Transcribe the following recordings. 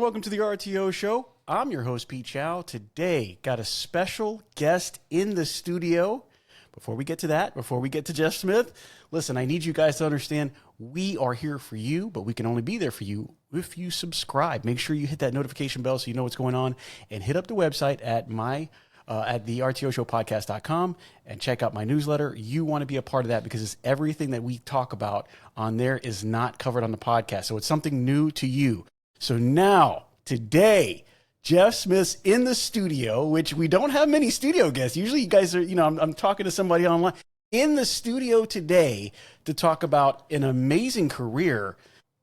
welcome to the RTO show. I'm your host, Pete Chow. Today, got a special guest in the studio. Before we get to that, before we get to Jeff Smith, listen, I need you guys to understand we are here for you, but we can only be there for you if you subscribe. Make sure you hit that notification bell so you know what's going on, and hit up the website at the RTOshowpodcast.com and check out my newsletter. You want to be a part of that because it's everything that we talk about on there is not covered on the podcast. So it's something new to you. So now, today, Jeff Smith's in the studio, which we don't have many studio guests. Usually you guys are, I'm talking to somebody online. In the studio today to talk about an amazing career.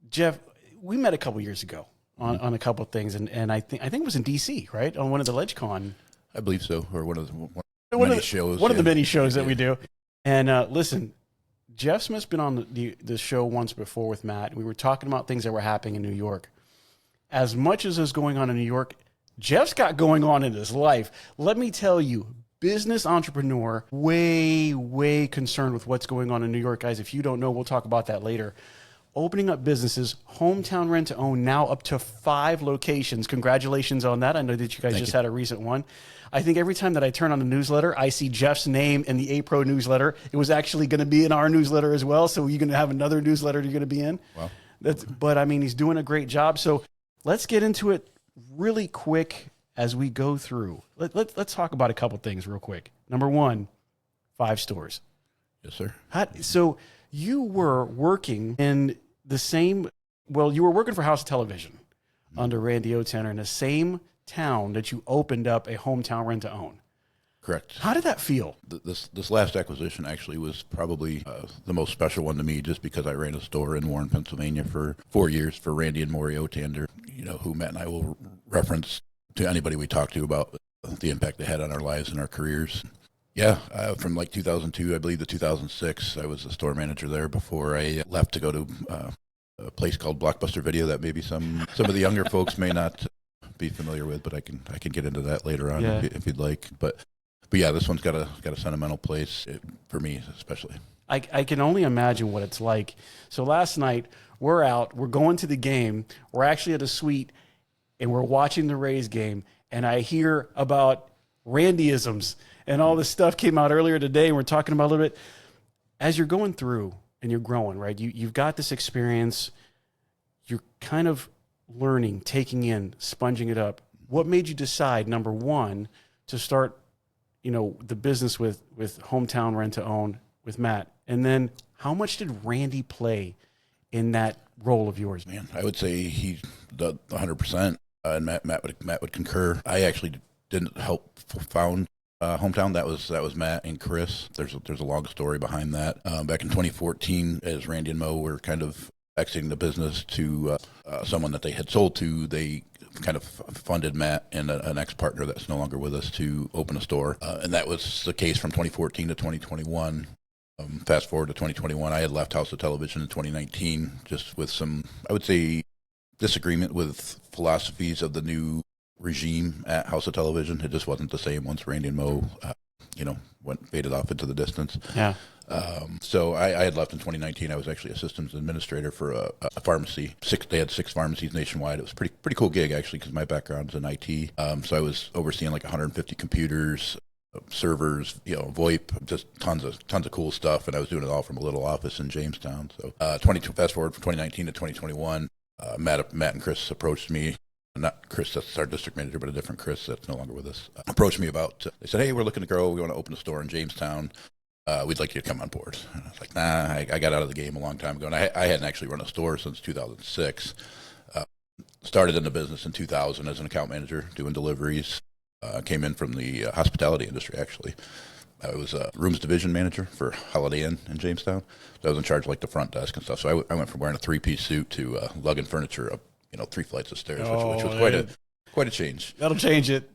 Jeff, we met a couple years ago on a couple of things, and I think it was in DC, right? On one of the LegCon. I believe so, or one of the many shows. One of the many shows that we do. And listen, Jeff Smith's been on the show once before with Matt. We were talking about things that were happening in New York. As much as is going on in New York, Jeff's got going on in his life. Let me tell you, business entrepreneur, way concerned with what's going on in New York. Guys, if you don't know, we'll talk about that later. Opening up businesses, hometown rent to own, now up to 5 locations. Congratulations on that. I know that you guys had a recent one. I think every time that I turn on the newsletter, I see Jeff's name in the A-Pro newsletter. It was actually going to be in our newsletter as well. So you're going to have another newsletter you're going to be in. Wow. But I mean, he's doing a great job. So let's get into it really quick as we go through. Let's talk about a couple things real quick. Number 1, 5 stores. Yes, sir. So you were working in the same, you were working for House of Television under Randy O'Tanner in the same town that you opened up a hometown rent to own. Correct. How did that feel? This last acquisition actually was probably the most special one to me, just because I ran a store in Warren, Pennsylvania for 4 years for Randy and Maury O'Tanner, who Matt and I will reference to anybody we talk to about the impact they had on our lives and our careers. Yeah, from like 2002, I believe, to 2006, I was a store manager there before I left to go to a place called Blockbuster Video that maybe some of the younger folks may not be familiar with, but I can get into that later on if you'd like. But yeah, this one's got a sentimental place for me, especially. I can only imagine what it's like. So last night, we're going to the game. We're actually at a suite, and we're watching the Rays game, and I hear about Randyisms, and all this stuff came out earlier today, and we're talking about a little bit. As you're going through and you're growing, right, you've got this experience. You're kind of learning, taking in, sponging it up. What made you decide, number 1, to start the business with hometown rent to own with Matt? And then how much did Randy play in that role of yours? Man, I would say he did 100%, and Matt would concur. I actually didn't help found hometown. That was Matt and Chris. There's a long story behind that. Back in 2014, as Randy and Mo were kind of exiting the business to someone that they had sold to, they kind of funded Matt and an ex-partner that's no longer with us to open a store. And that was the case from 2014 to 2021. Fast forward to 2021, I had left House of Television in 2019, just with some, I would say, disagreement with philosophies of the new regime at House of Television. It just wasn't the same once Randy and Mo, faded off into the distance. Yeah. So I had left in 2019. I was actually a systems administrator for a pharmacy. They had 6 pharmacies nationwide. It was a pretty cool gig, actually, because my background's in IT. So I was overseeing like 150 computers, servers, VoIP, just tons of cool stuff. And I was doing it all from a little office in Jamestown. So fast forward from 2019 to 2021, Matt and Chris approached me. Not Chris, that's our district manager, but a different Chris that's no longer with us, approached me about, they said, hey, we're looking to grow. We want to open a store in Jamestown. We'd like you to come on board. And I was like, nah, I got out of the game a long time ago. And I hadn't actually run a store since 2006. Started in the business in 2000 as an account manager doing deliveries. Came in from the hospitality industry, actually. I was a rooms division manager for Holiday Inn in Jamestown. So I was in charge of like the front desk and stuff. So I went from wearing a 3-piece suit to lugging furniture up 3 flights of stairs, which was quite a change. That'll change it.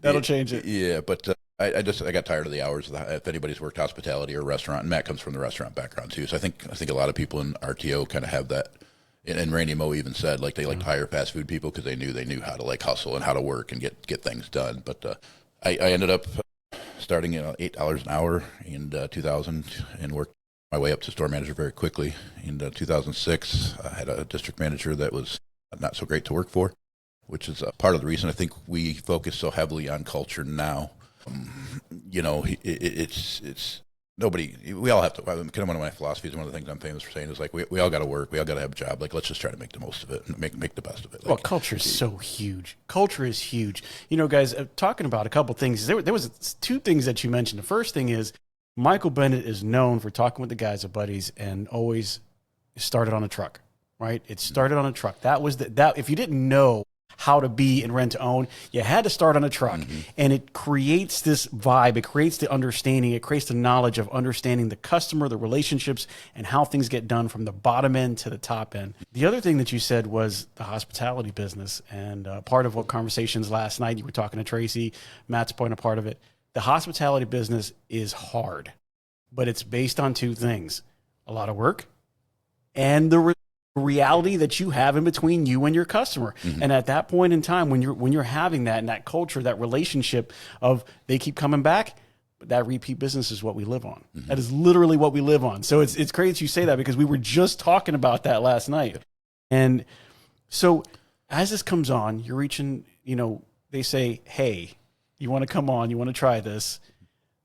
Yeah, but I got tired of the hours. If anybody's worked hospitality or restaurant, and Matt comes from the restaurant background too, so I think a lot of people in RTO kind of have that. And Randy Mo even said like they like to hire fast food people because they knew how to like hustle and how to work and get things done. But I ended up starting at $8 an hour in 2000 and worked my way up to store manager very quickly. In 2006, I had a district manager that was not so great to work for. which is a part of the reason I think we focus so heavily on culture now. It's nobody. We all have to. Kind of one of my philosophies. One of the things I'm famous for saying is like we all got to work. We all got to have a job. Like let's just try to make the most of it and make the best of it. Like, well, culture is so huge. Culture is huge. Guys, talking about a couple things. There was two things that you mentioned. The first thing is Michael Bennett is known for talking with the guys at Buddies and always started on a truck. Right? It started on a truck. That was that. If you didn't know how to be in rent to own, you had to start on a truck. And it creates this vibe. It creates the understanding. It creates the knowledge of understanding the customer, the relationships, and how things get done from the bottom end to the top end. The other thing that you said was the hospitality business. And part of what conversations last night, you were talking to Tracy, Matt's point, a part of it. The hospitality business is hard, but it's based on two things: a lot of work and the reality that you have in between you and your customer. And at that point in time, when you're having that and that culture, that relationship of they keep coming back, that repeat business is what we live on. That is literally what we live on. So it's great that you say that, because we were just talking about that last night. And so as this comes on, you're reaching, they say, hey, you want to come on, you want to try this.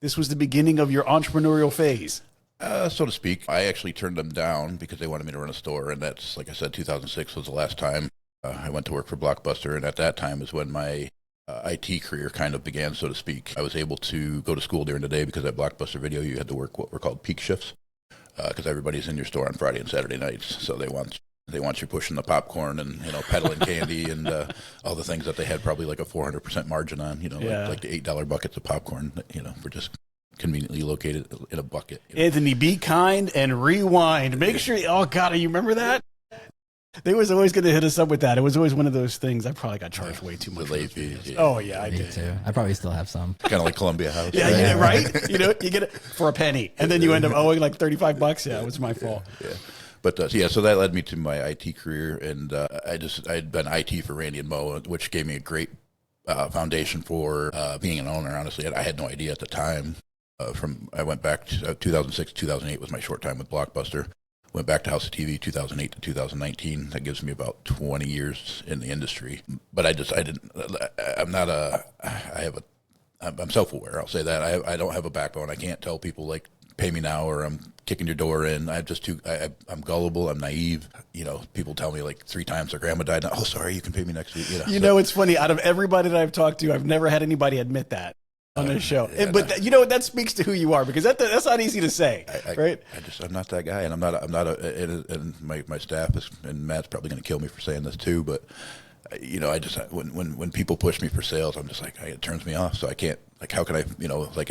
This was the beginning of your entrepreneurial phase. So to speak. I actually turned them down because they wanted me to run a store, and that's, like I said, 2006 was the last time I went to work for Blockbuster, and at that time is when my IT career kind of began, so to speak. I was able to go to school during the day because at Blockbuster Video you had to work what were called peak shifts, because everybody's in your store on Friday and Saturday nights, so they want you pushing the popcorn and peddling candy and all the things that they had probably like a 400% margin on, like the $8 buckets of popcorn, for just conveniently located in a bucket. Anthony, be kind and rewind. Make sure. Oh God, you remember that? They was always going to hit us up with that. It was always one of those things. I probably got charged way too much. The late fees. Yeah. Oh yeah, I Me did too. I probably still have some. Kind of like Columbia House. Yeah, right. You get it for a penny, and then you end up owing like $35. Yeah, it was my fault. Yeah. But so that led me to my IT career, and I had been IT for Randy and Mo, which gave me a great foundation for being an owner. Honestly, I had no idea at the time. I went back to 2006, 2008 was my short time with Blockbuster. Went back to House of TV 2008 to 2019. That gives me about 20 years in the industry. But I'm self-aware. I'll say that. I don't have a backbone. I can't tell people like pay me now or I'm kicking your door in. I'm gullible. I'm naive. People tell me like 3 times their grandma died. Oh, sorry, you can pay me next week. It's funny. Out of everybody that I've talked to, I've never had anybody admit that on this show. Yeah, but that speaks to who you are, because that's not easy to say, right? I'm not that guy, and and my staff is, and Matt's probably going to kill me for saying this too, but when people push me for sales, I'm just like, it turns me off. So I can't, like, how can I,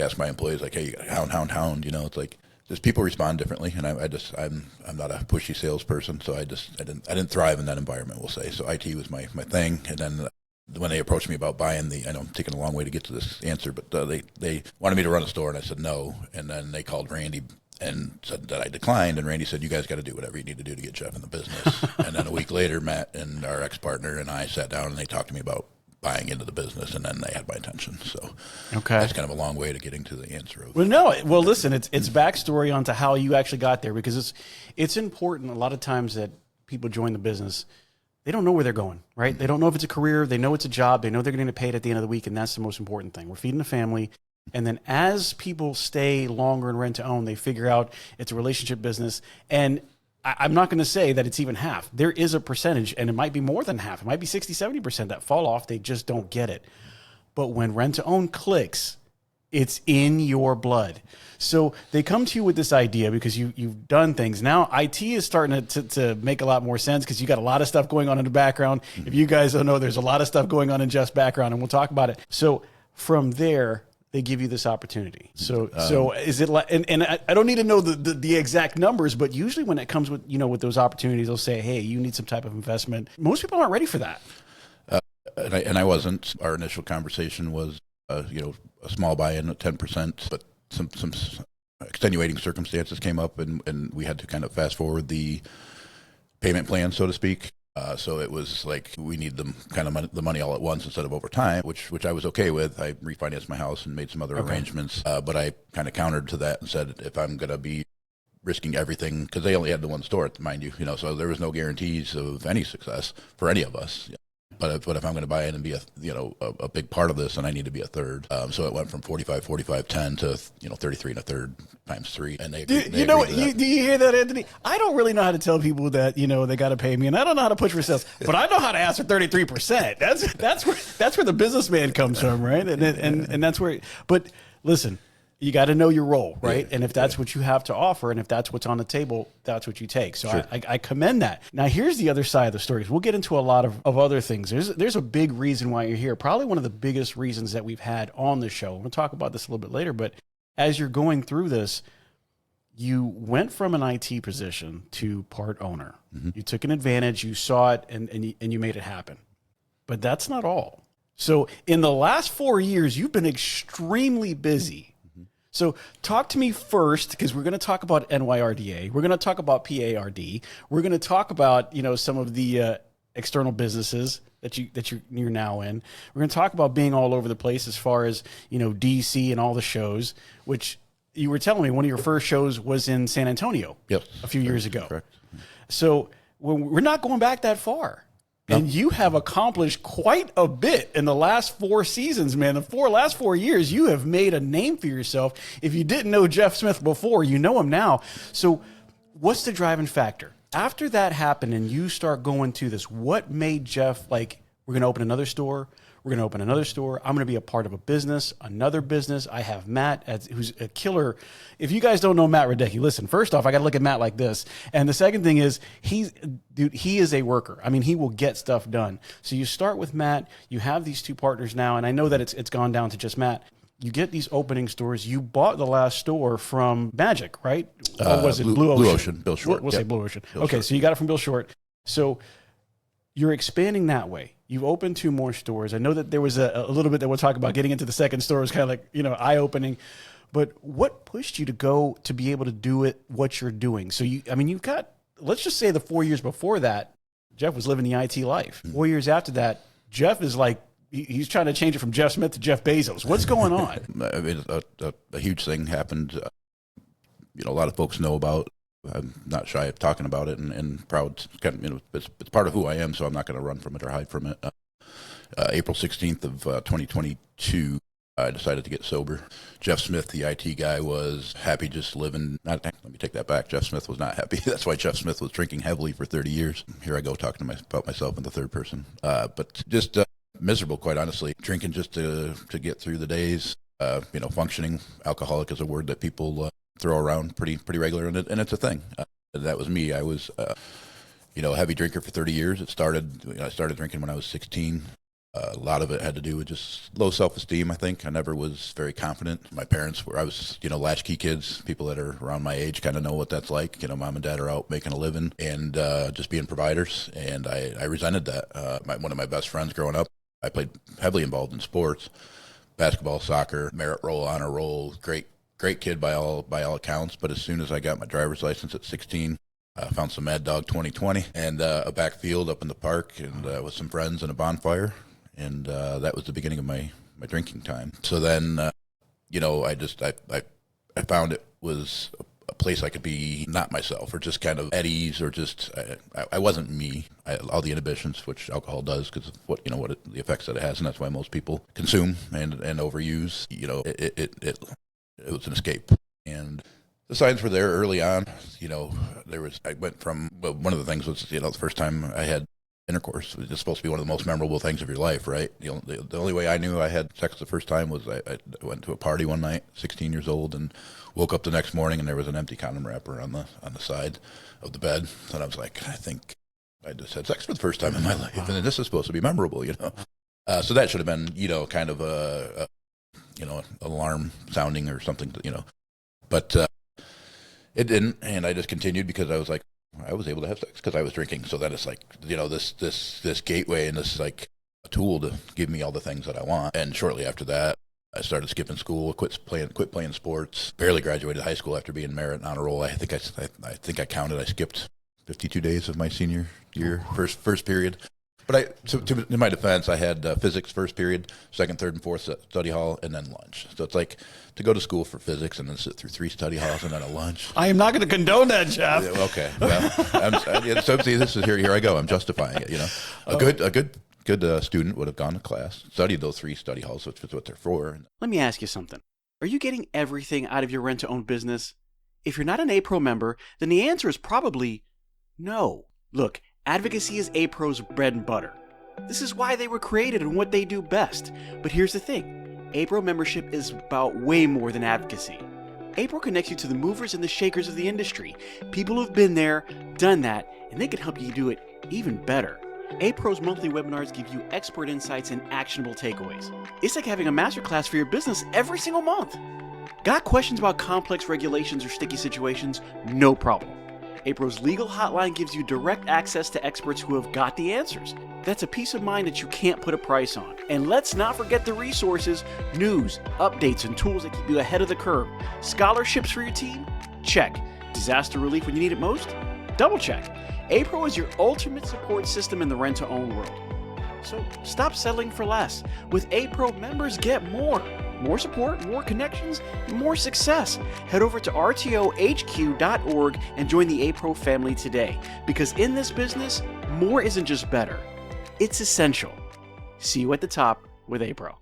ask my employees, like, hey, you got hound, it's like, just people respond differently, and I'm not a pushy salesperson, so I didn't thrive in that environment, we'll say. So IT was my thing, and then when they approached me about buying I know I'm taking a long way to get to this answer, but they wanted me to run a store, and I said no. And then they called Randy and said that I declined, and Randy said, you guys got to do whatever you need to do to get Jeff in the business. And then a week later, Matt and our ex-partner and I sat down, and they talked to me about buying into the business, and then they had my attention. So that's kind of a long way to getting to the answer. Well, listen, it's backstory onto how you actually got there, because it's important a lot of times that people join the business. They don't know where they're going, right? They don't know if it's a career. They know it's a job. They know they're going to get paid at the end of the week, and that's the most important thing. We're feeding a family. And then as people stay longer in rent to own, they figure out it's a relationship business. And I'm not going to say that it's even half. There is a percentage, and it might be more than half. It might be 60, 70% that fall off. They just don't get it. But when rent to own clicks, it's in your blood. So they come to you with this idea because you've done things. Now IT is starting to make a lot more sense, because you got a lot of stuff going on in the background. If you guys don't know, there's a lot of stuff going on in Jeff's background, and we'll talk about it. So from there, they give you this opportunity. So is it like, and I don't need to know the exact numbers, but usually when it comes with, with those opportunities, they'll say, hey, you need some type of investment. Most people aren't ready for that. And I wasn't. Our initial conversation was, a small buy-in at 10%, but some extenuating circumstances came up, and we had to kind of fast forward the payment plan, so to speak. So it was like, we need the money all at once instead of over time, which I was okay with. I refinanced my house and made some other arrangements, but I kind of countered to that and said, if I'm going to be risking everything, because they only had the one store, mind you, so there was no guarantees of any success for any of us. But if I'm going to buy in and be a big part of this, then I need to be a third. So it went from 45, 45, 10 to 33 and a third times 3. And they do you hear that, Anthony? I don't really know how to tell people that they got to pay me, and I don't know how to push for sales, but I know how to ask for 33%. That's where the businessman comes from, right? And that's where. But listen. You got to know your role, right? And if that's what you have to offer, and if that's what's on the table, that's what you take. So sure. I commend that. Now, here's the other side of the story. We'll get into a lot of other things. There's a big reason why you're here. Probably one of the biggest reasons that we've had on the show. We'll talk about this a little bit later. But as you're going through this, you went from an IT position to part owner. Mm-hmm. You took an advantage. You saw it, and you made it happen. But that's not all. So in the last 4 years, you've been extremely busy. So talk to me first, because we're going to talk about NYRDA. We're going to talk about PARD. We're going to talk about, some of the external businesses that you're now in. We're going to talk about being all over the place as far as, DC and all the shows, which you were telling me one of your first shows was in San Antonio a few years ago. Correct. So we're not going back that far. And you have accomplished quite a bit in the last 4 seasons, man. The last 4 years, you have made a name for yourself. If you didn't know Jeff Smith before, you know him now. So what's the driving factor? After that happened and you start going to this, what made Jeff like, we're going to open another store? We're going to open another store. I'm going to be a part of a business, another business. I have Matt, who's a killer. If you guys don't know Matt Radecki, listen, first off, I got to look at Matt like this. And the second thing is, he is a worker. I mean, he will get stuff done. So you start with Matt. You have these 2 partners now. And I know that it's gone down to just Matt. You get these opening stores. You bought the last store from Magic, right? Or was it Blue Ocean? Blue Ocean, Bill Short. We'll say Blue Ocean. Okay, so you got it from Bill Short. So you're expanding that way. You've opened 2 more stores. I know that there was a little bit that we'll talk about. Getting into the second store was kind of like, eye-opening. But what pushed you to be able to do it, what you're doing? So you've got, let's just say the 4 years before that, Jeff was living the IT life. 4 years after that, Jeff is like, he's trying to change it from Jeff Smith to Jeff Bezos. What's going on? I mean, a huge thing happened. A lot of folks know about. I'm not shy of talking about it and proud. It's part of who I am, so I'm not going to run from it or hide from it. April 16th of 2022, I decided to get sober. Jeff Smith, the IT guy, was happy just living. Let me take that back. Jeff Smith was not happy. That's why Jeff Smith was drinking heavily for 30 years. Here I go talking about myself in the third person. But just miserable, quite honestly. Drinking just to get through the days. Functioning. Alcoholic is a word that people throw around pretty regular, and it's a thing. That was me. I was, a heavy drinker for 30 years. I started drinking when I was 16. A lot of it had to do with just low self-esteem, I think. I never was very confident. My parents I was, latchkey kids. People that are around my age kind of know what that's like. Mom and dad are out making a living and just being providers. And I resented that. One of my best friends growing up, I played heavily involved in sports, basketball, soccer, merit roll, honor roll, great kid by all accounts. But as soon as I got my driver's license at 16, I found some Mad Dog 2020 and a backfield up in the park and with some friends and a bonfire. And that was the beginning of my drinking time. So then, I found it was a place I could be not myself or just kind of at ease or just, I wasn't me. All the inhibitions, which alcohol does because of the effects that it has. And that's why most people consume and overuse, it was an escape. And the signs were there early on. I went from, one of the things was, the first time I had intercourse. It's supposed to be one of the most memorable things of your life, right? The only way I knew I had sex the first time was I went to a party one night, 16 years old, and woke up the next morning and there was an empty condom wrapper on the side of the bed. And I was like, I think I just had sex for the first time in my life, and this is supposed to be memorable, So that should have been, kind of a alarm sounding or something, But it didn't, and I just continued because I was like, I was able to have sex because I was drinking. So then it's like, this gateway and this like a tool to give me all the things that I want. And shortly after that, I started skipping school, quit playing sports, barely graduated high school after being merit and honor roll. I think I counted. I skipped 52 days of my senior year, first period. But in my defense, I had physics first period, second, third, and fourth study hall, and then lunch. So it's like to go to school for physics and then sit through 3 study halls and then a lunch. I am not going to condone that, Jeff. Okay, well, so see, this is here I go. I'm justifying it. A good good student would have gone to class, studied those 3 study halls, which is what they're for. Let me ask you something. Are you getting everything out of your rent-to-own business? If you're not an A-Pro member, then the answer is probably no. Look, advocacy is A-Pro's bread and butter. This is why they were created and what they do best. But here's the thing. A-Pro membership is about way more than advocacy. A-Pro connects you to the movers and the shakers of the industry, people who've been there, done that, and they can help you do it even better. A-Pro's monthly webinars give you expert insights and actionable takeaways. It's like having a masterclass for your business every single month. Got questions about complex regulations or sticky situations? No problem. A-Pro's legal hotline gives you direct access to experts who have got the answers. That's a peace of mind that you can't put a price on. And let's not forget the resources, news, updates, and tools that keep you ahead of the curve. Scholarships for your team? Check. Disaster relief when you need it most? Double check. A-Pro is your ultimate support system in the rent-to-own world. So stop settling for less. With A-Pro, members get more. More support, more connections, more success. Head over to rtohq.org and join the A-Pro family today. Because in this business, more isn't just better. It's essential. See you at the top with A-Pro.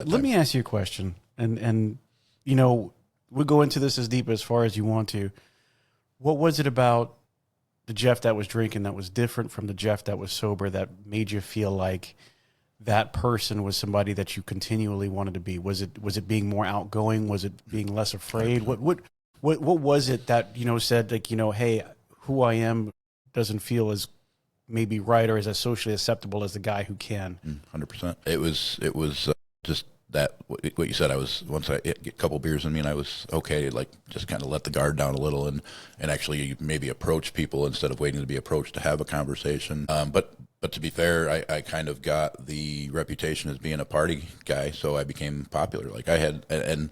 Let me ask you a question. And you know, we'll go into this as deep as far as you want to. What was it about the Jeff that was drinking that was different from the Jeff that was sober that made you feel like that person was somebody that you continually wanted to be? Was it being more outgoing? Was it being less afraid? What was it that, you know, said like, you know, hey, who I am doesn't feel as maybe right or as socially acceptable as the guy who can? 100%. It was just that what you said. I was, once I get a couple beers in me and I was okay, like just kind of let the guard down a little and actually maybe approach people instead of waiting to be approached to have a conversation. But to be fair, I kind of got the reputation as being a party guy, so I became popular. Like I had, and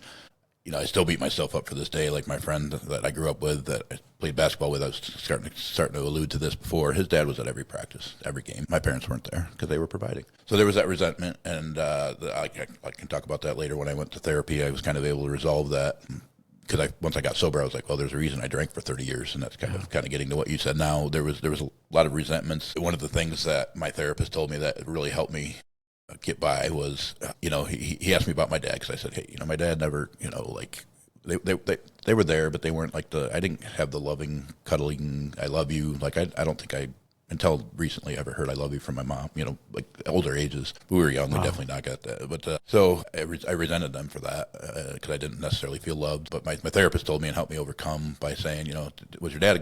you know, I still beat myself up for this day. Like my friend that I grew up with, that I played basketball with, I was starting to allude to this before. His dad was at every practice, every game. My parents weren't there because they were providing. So there was that resentment, and I can talk about that later. When I went to therapy, I was kind of able to resolve that. Because once I got sober, I was like, well, there's a reason I drank for 30 years, and that's kind of getting to what you said. Now there was a lot of resentments. One of the things that my therapist told me that really helped me get by was, you know, he asked me about my dad, because I said, hey, you know, my dad never, you know, like they were there, but they weren't like I didn't have the loving, cuddling, I love you. Like I don't think I, until recently, ever heard I love you from my mom, you know, like older ages. We were young, we definitely not got that. But so I resented them for that because I didn't necessarily feel loved. But my therapist told me and helped me overcome by saying, you know, was your dad's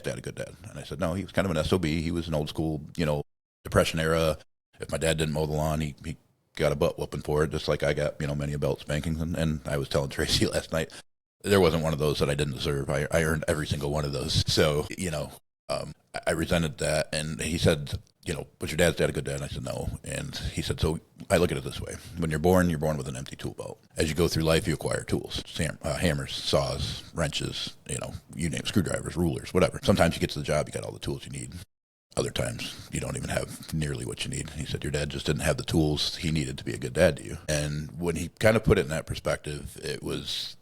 dad a good dad? And I said, no, he was kind of an SOB. He was an old school, you know, Depression era. If my dad didn't mow the lawn, he got a butt whooping for it, just like I got, you know, many a belt spankings. And I was telling Tracy last night, there wasn't one of those that I didn't deserve. I earned every single one of those. So, you know, I resented that. And he said, you know, was your dad's dad a good dad? And I said, no. And he said, so I look at it this way. When you're born with an empty tool belt. As you go through life, you acquire tools, hammers, saws, wrenches, you know, you name it, screwdrivers, rulers, whatever. Sometimes you get to the job, you got all the tools you need. Other times, you don't even have nearly what you need. He said, your dad just didn't have the tools he needed to be a good dad to you. And when he kind of put it in that perspective, it was,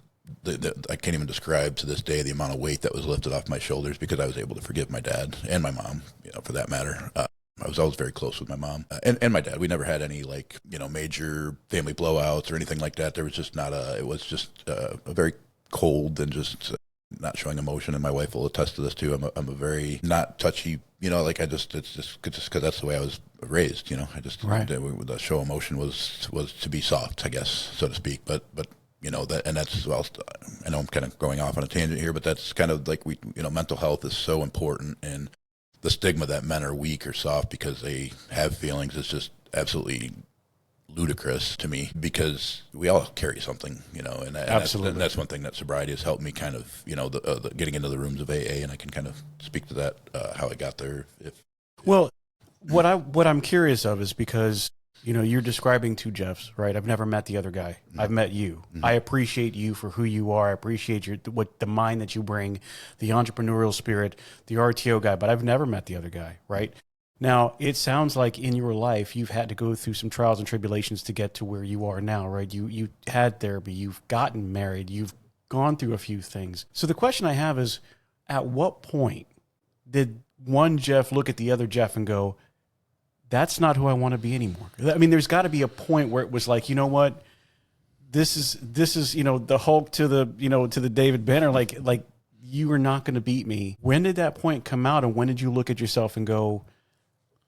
I can't even describe to this day the amount of weight that was lifted off my shoulders, because I was able to forgive my dad and my mom, you know, for that matter. I was always very close with my mom and my dad. We never had any, like, you know, major family blowouts or anything like that. There was just it was just a very cold and just not showing emotion. And my wife will attest to this too. I'm a very not touchy, you know, like it's just because that's the way I was raised, you know. I just, the show emotion was to be soft, I guess, so to speak. But you know, that, and that's, well, I know I'm kind of going off on a tangent here, but that's kind of like you know, mental health is so important, and the stigma that men are weak or soft because they have feelings is just absolutely ludicrous to me, because we all carry something, you know, and absolutely. That's one thing that sobriety has helped me kind of, you know, the getting into the rooms of AA, and I can kind of speak to that, how I got there. Well, what I'm curious of is, because, you know, you're describing two Jeffs, right? I've never met the other guy. Mm-hmm. I've met you. Mm-hmm. I appreciate you for who you are. I appreciate what the mind that you bring, the entrepreneurial spirit, the RTO guy, but I've never met the other guy, right? Now, it sounds like in your life, you've had to go through some trials and tribulations to get to where you are now, right? You had therapy, you've gotten married, you've gone through a few things. So the question I have is, at what point did one Jeff look at the other Jeff and go, that's not who I want to be anymore. I mean, there's got to be a point where it was like, you know what, this is, you know, the Hulk to the, you know, to the David Banner, like you are not going to beat me. When did that point come out, and when did you look at yourself and go,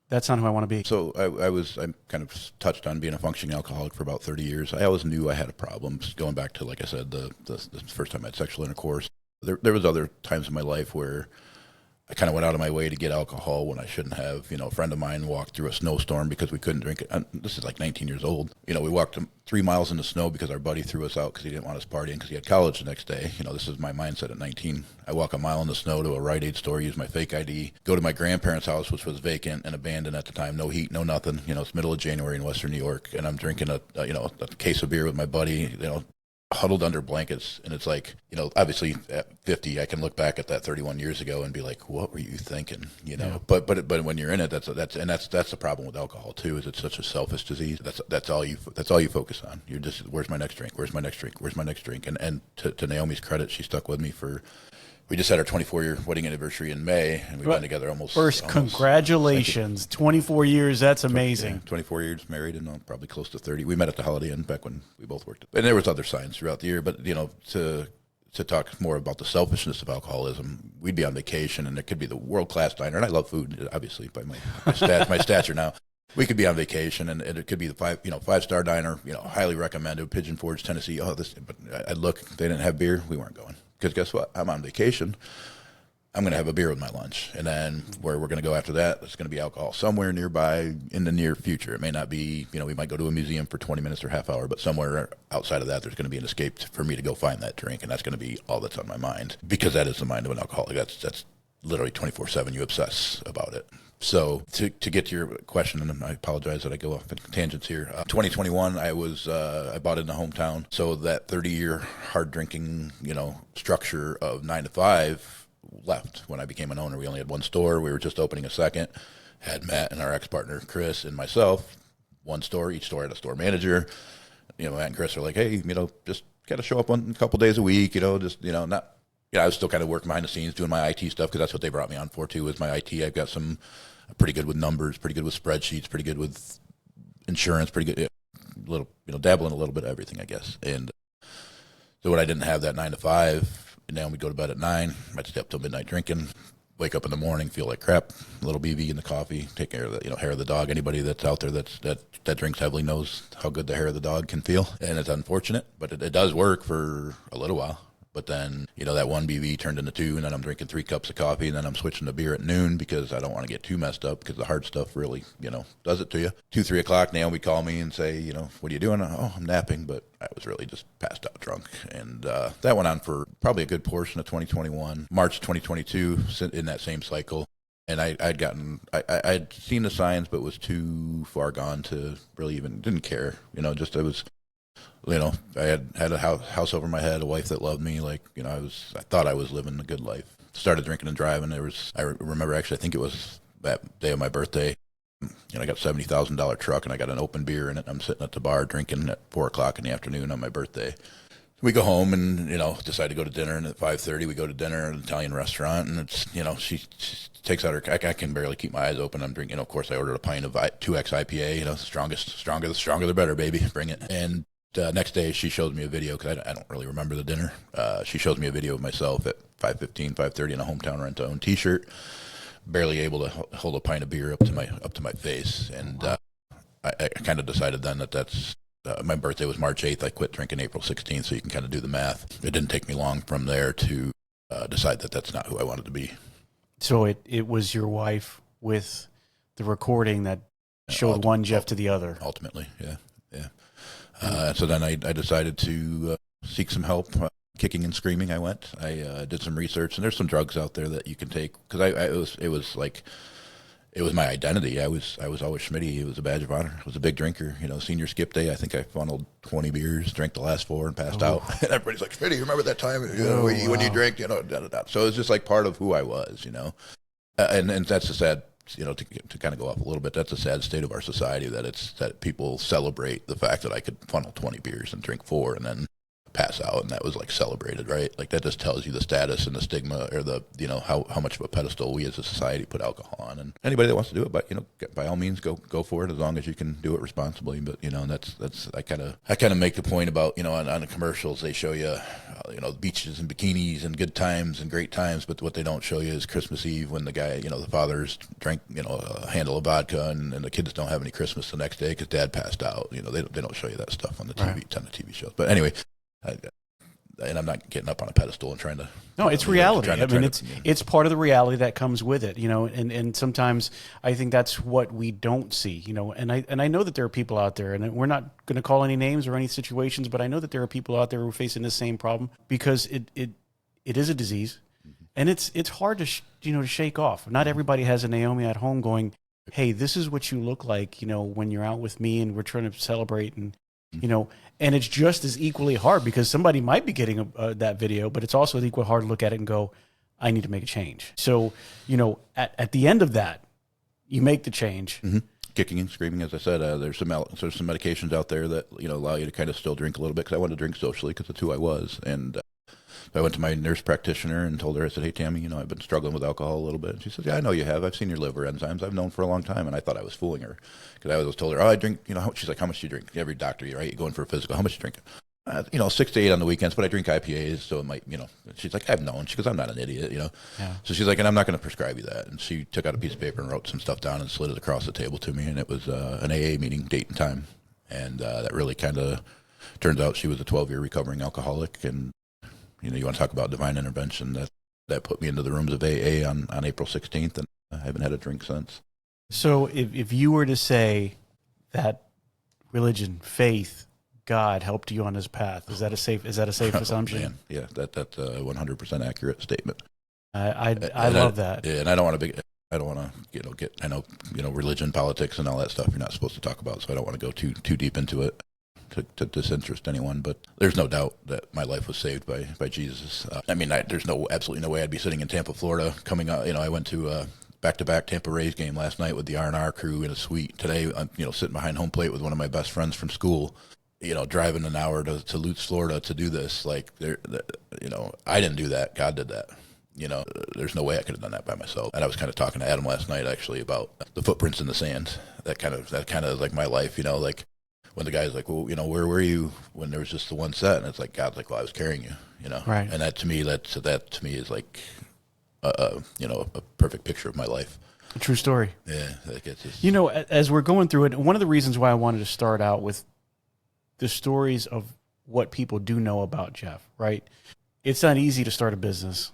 that's not who I want to be? So I kind of touched on being a functioning alcoholic for about 30 years. I always knew I had a problem, going back to, like I said, the first time I had sexual intercourse. There was other times in my life where I kind of went out of my way to get alcohol when I shouldn't have. You know, a friend of mine walked through a snowstorm because we couldn't drink it. This is like 19 years old. You know, we walked 3 miles in the snow because our buddy threw us out because he didn't want us partying because he had college the next day. You know, this is my mindset at 19. I walk a mile in the snow to a Rite Aid store, use my fake ID, go to my grandparents' house, which was vacant and abandoned at the time. No heat, no nothing. You know, it's middle of January in Western New York, and I'm drinking a case of beer with my buddy, you know, huddled under blankets. And it's like, you know, obviously at 50 I can look back at that 31 years ago and be like, what were you thinking, you know? Yeah. But when you're in it, that's the problem with alcohol too, is it's such a selfish disease. That's all you focus on. You're just, where's my next drink, where's my next drink, where's my next drink. And to Naomi's credit, she stuck with me we just had our 24-year wedding anniversary in May, and we've been together almost. Congratulations. 24 years, that's amazing. Yeah, 24 years married, and probably close to 30. We met at the Holiday Inn back when we both worked. And there was other signs throughout the year, but, you know, to talk more about the selfishness of alcoholism, we'd be on vacation, and there could be the world-class diner, and I love food, obviously, by my stature now. We could be on vacation, and it could be the five-star diner, you know, highly recommended, Pigeon Forge, Tennessee. But I'd look, they didn't have beer, we weren't going. Because guess what? I'm on vacation. I'm going to have a beer with my lunch. And then where we're going to go after that, there's going to be alcohol somewhere nearby in the near future. It may not be, you know, we might go to a museum for 20 minutes or half hour, but somewhere outside of that, there's going to be an escape for me to go find that drink. And that's going to be all that's on my mind, because that is the mind of an alcoholic. That's literally 24/7. You obsess about it. So to get to your question, and I apologize that I go off in tangents here. 2021, I bought it in the hometown. So that 30-year hard drinking, you know, structure of 9 to 5 left when I became an owner. We only had one store. We were just opening a second. Had Matt and our ex-partner Chris and myself, one store. Each store had a store manager. You know, Matt and Chris are like, hey, you know, just kind of show up a couple days a week. You know, just, you know, not. Yeah, I was still kind of working behind the scenes doing my IT stuff, because that's what they brought me on for too, was my IT. I've got pretty good with numbers, pretty good with spreadsheets, pretty good with insurance, pretty good, dabbling a little bit of everything, I guess. And so when I didn't have that 9 to 5, and now we go to bed at 9, I'd stay up till midnight drinking, wake up in the morning, feel like crap, a little BV in the coffee, take care of the, you know, hair of the dog. Anybody that's out there that drinks heavily knows how good the hair of the dog can feel. And it's unfortunate, but it does work for a little while. But then, you know, that one BV turned into 2, and then I'm drinking 3 cups of coffee, and then I'm switching to beer at noon because I don't want to get too messed up, because the hard stuff really, you know, does it to you. 2, 3 o'clock, Naomi call me and say, you know, what are you doing? Oh, I'm napping, but I was really just passed out drunk. And that went on for probably a good portion of 2021. March 2022, in that same cycle. And I'd seen the signs, but was too far gone to really didn't care. You know, just I had a house over my head, a wife that loved me. Like, you know, I thought I was living a good life. Started drinking and driving. I remember, actually, I think it was that day of my birthday. You know, I got a $70,000 truck, and I got an open beer in it. I'm sitting at the bar drinking at 4 o'clock in the afternoon on my birthday. We go home and, you know, decide to go to dinner. And at 5:30, we go to dinner at an Italian restaurant. And it's, you know, she takes out her, I can barely keep my eyes open. I'm drinking, you know, of course, I ordered a pint of 2X IPA, you know, stronger the better, baby. Bring it. And next day, she shows me a video, because I don't really remember the dinner. She shows me a video of myself at 5:15, 5:30 in a hometown rent-to-own T-shirt, barely able to hold a pint of beer up to my face. And I kind of decided then that's my birthday was March 8th. I quit drinking April 16th, so you can kind of do the math. It didn't take me long from there to decide that that's not who I wanted to be. So it was your wife with the recording that showed one Jeff to the other. Ultimately, yeah. So then I decided to seek some help. Kicking and screaming, I went. I did some research, and there's some drugs out there that you can take, because it was my identity. I was always Schmitty. It was a badge of honor. I was a big drinker. You know, senior skip day, I think I funneled 20 beers, drank the last 4, and passed out. And everybody's like, Schmitty, remember that time when you drank? You know, So it was just like part of who I was. You know, and that's a sad. You know, to kind of go off a little bit, that's a sad state of our society, that people celebrate the fact that I could funnel 20 beers and drink 4 and then pass out, and that was like celebrated, right? Like that just tells you the status and the stigma, or the, you know, how much of a pedestal we as a society put alcohol on. And anybody that wants to do it, but, you know, by all means, go for it, as long as you can do it responsibly. But, you know, and that's I kind of make the point about, you know, on the commercials they show you, you know, beaches and bikinis and good times and great times, but what they don't show you is Christmas Eve, when the guy, you know, the fathers drank, you know, a handle of vodka, and the kids don't have any Christmas the next day because dad passed out. You know, they don't show you that stuff on the TV, Right. ton of TV shows. But anyway, and I'm not getting up on a pedestal and trying to. No, it's reality. I mean, it's part of the reality that comes with it, you know. And sometimes I think that's what we don't see, you know. And I know that there are people out there, and we're not going to call any names or any situations, but I know that there are people out there who are facing the same problem, because it is a disease, and it's hard to to shake off. Not everybody has a Naomi at home going, "Hey, this is what you look like," you know, when you're out with me and we're trying to celebrate, and you know. And it's just as equally hard, because somebody might be getting that video, but it's also equally hard to look at it and go, I need to make a change. So, you know, at the end of that, you make the change. Mm-hmm. Kicking and screaming, as I said, there's some medications out there that, you know, allow you to kind of still drink a little bit, because I wanted to drink socially because that's who I was. And I went to my nurse practitioner and told her, I said, hey, Tammy, you know, I've been struggling with alcohol a little bit. And she said, yeah, I know you have. I've seen your liver enzymes. I've known for a long time. And I thought I was fooling her, because I always told her, oh, I drink, you know, she's like, how much do you drink? Every doctor, right? You go in for a physical. How much do you drink? You know, 6 to 8 on the weekends, but I drink IPAs, so it might, you know. She's like, I've known. She goes, I'm not an idiot, you know. Yeah. So she's like, and I'm not going to prescribe you that. And she took out a piece of paper and wrote some stuff down and slid it across the table to me. And it was an AA meeting, date and time. And that really kind of turns out she was a 12-year recovering alcoholic. And you know, you want to talk about divine intervention, that put me into the rooms of AA on April 16th, and I haven't had a drink since. So if you were to say that religion, faith, God helped you on this path, is that a safe assumption? Man, yeah, that's a 100% accurate statement. I love that. Yeah, and I don't want to get I know, you know, religion, politics, and all that stuff you're not supposed to talk about, so I don't want to go too deep into it to disinterest anyone. But there's no doubt that my life was saved by Jesus. I mean, there's absolutely no way I'd be sitting in Tampa, Florida, coming out. You know, I went to back-to-back Tampa Rays game last night with the R&R crew in a suite. Today, I'm, you know, sitting behind home plate with one of my best friends from school, you know, driving an hour to Lutz, Florida to do this. Like, you know, I didn't do that. God did that. You know, there's no way I could have done that by myself. And I was kind of talking to Adam last night, actually, about the footprints in the sand. That kind of like my life, you know, like when the guy's like, well, you know, where were you when there was just the one set? And it's like, God's like, well, I was carrying you, you know. Right. And that to me is like, you know, a perfect picture of my life. A true story. Yeah. Like it's just, you know, as we're going through it, one of the reasons why I wanted to start out with the stories of what people do know about Jeff, right? It's not easy to start a business.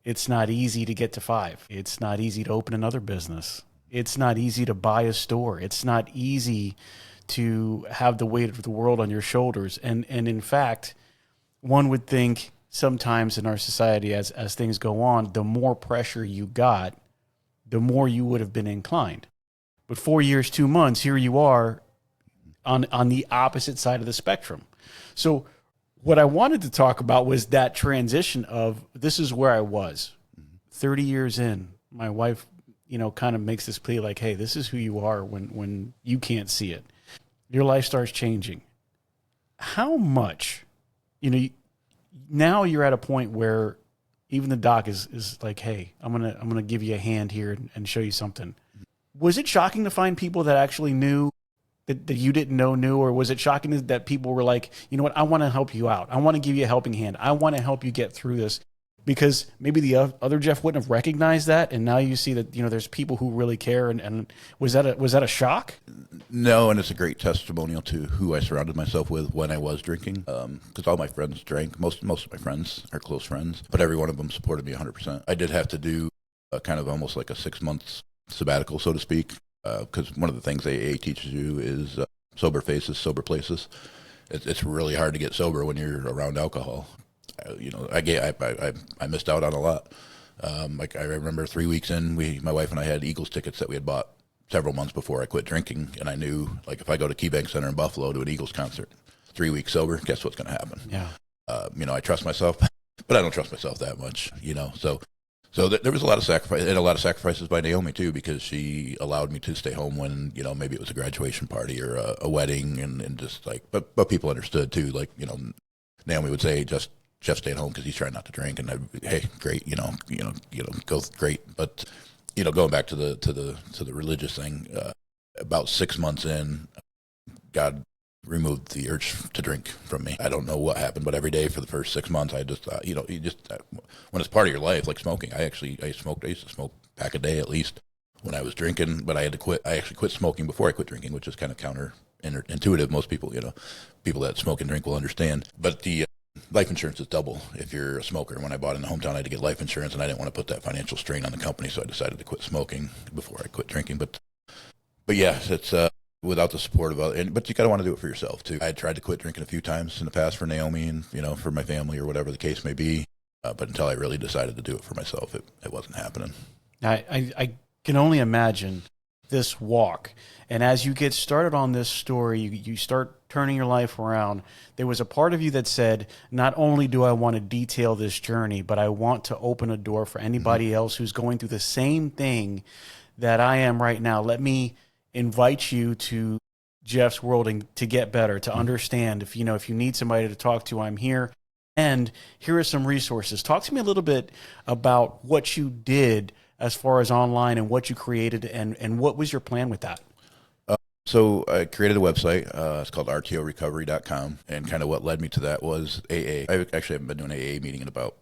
It's not easy to get to 5. It's not easy to open another business. It's not easy to buy a store. It's not easy to have the weight of the world on your shoulders. And in fact, one would think sometimes in our society, as things go on, the more pressure you got, the more you would have been inclined. But 4 years, 2 months, here you are on the opposite side of the spectrum. So what I wanted to talk about was that transition of, this is where I was 30 years in. My wife, you know, kind of makes this plea like, hey, this is who you are when you can't see it. Your life starts changing. How much, you know, now you're at a point where even the doc is like, hey, I'm gonna give you a hand here and show you something. Was it shocking to find people that actually knew that you didn't know knew, or was it shocking that people were like, you know what, I want to help you out. I want to give you a helping hand. I want to help you get through this, because maybe the other Jeff wouldn't have recognized that, and now you see that, you know, there's people who really care. And was that a shock? No, and it's a great testimonial to who I surrounded myself with when I was drinking, because all my friends drank. Most of my friends are close friends, but every one of them supported me 100%. I did have to do a kind of almost like a 6 months sabbatical, so to speak, because one of the things AA teaches you is sober faces, sober places. It's really hard to get sober when you're around alcohol. You know, I missed out on a lot. Like I remember 3 weeks in, my wife and I had Eagles tickets that we had bought several months before I quit drinking, and I knew, like, if I go to KeyBank Center in Buffalo to an Eagles concert, 3 weeks sober, guess what's going to happen? Yeah. You know, I trust myself, but I don't trust myself that much. You know, so there was a lot of sacrifice, and a lot of sacrifices by Naomi too, because she allowed me to stay home when, you know, maybe it was a graduation party or a wedding, and just like, but people understood too, like, you know, Naomi would say, Jeff stayed home because he's trying not to drink, and hey, great, go great. But going back to the religious thing, about 6 months in, God removed the urge to drink from me. I don't know what happened, but every day for the first 6 months, I just thought, when it's part of your life, like smoking. I used to smoke a pack a day at least when I was drinking, but I had to quit. I actually quit smoking before I quit drinking, which is kind of counterintuitive. Most people, people that smoke and drink will understand. But the life insurance is double if you're a smoker. When I bought in the hometown, I had to get life insurance, and I didn't want to put that financial strain on the company, so I decided to quit smoking before I quit drinking. But yeah, it's without the support of others. But you got to want to do it for yourself too. I had tried to quit drinking a few times in the past for Naomi and for my family or whatever the case may be. But until I really decided to do it for myself, it wasn't happening. I can only imagine this walk. And as you get started on this story, you start turning your life around. There was a part of you that said, not only do I want to detail this journey, but I want to open a door for anybody else who's going through the same thing that I am right now. Let me invite you to Jeff's world and to get better, to understand. If you need somebody to talk to, I'm here. And here are some resources. Talk to me a little bit about what you did as far as online and what you created, and what was your plan with that? So I created a website. It's called RTOrecovery.com. And kind of what led me to that was AA. I actually haven't been to an AA meeting in about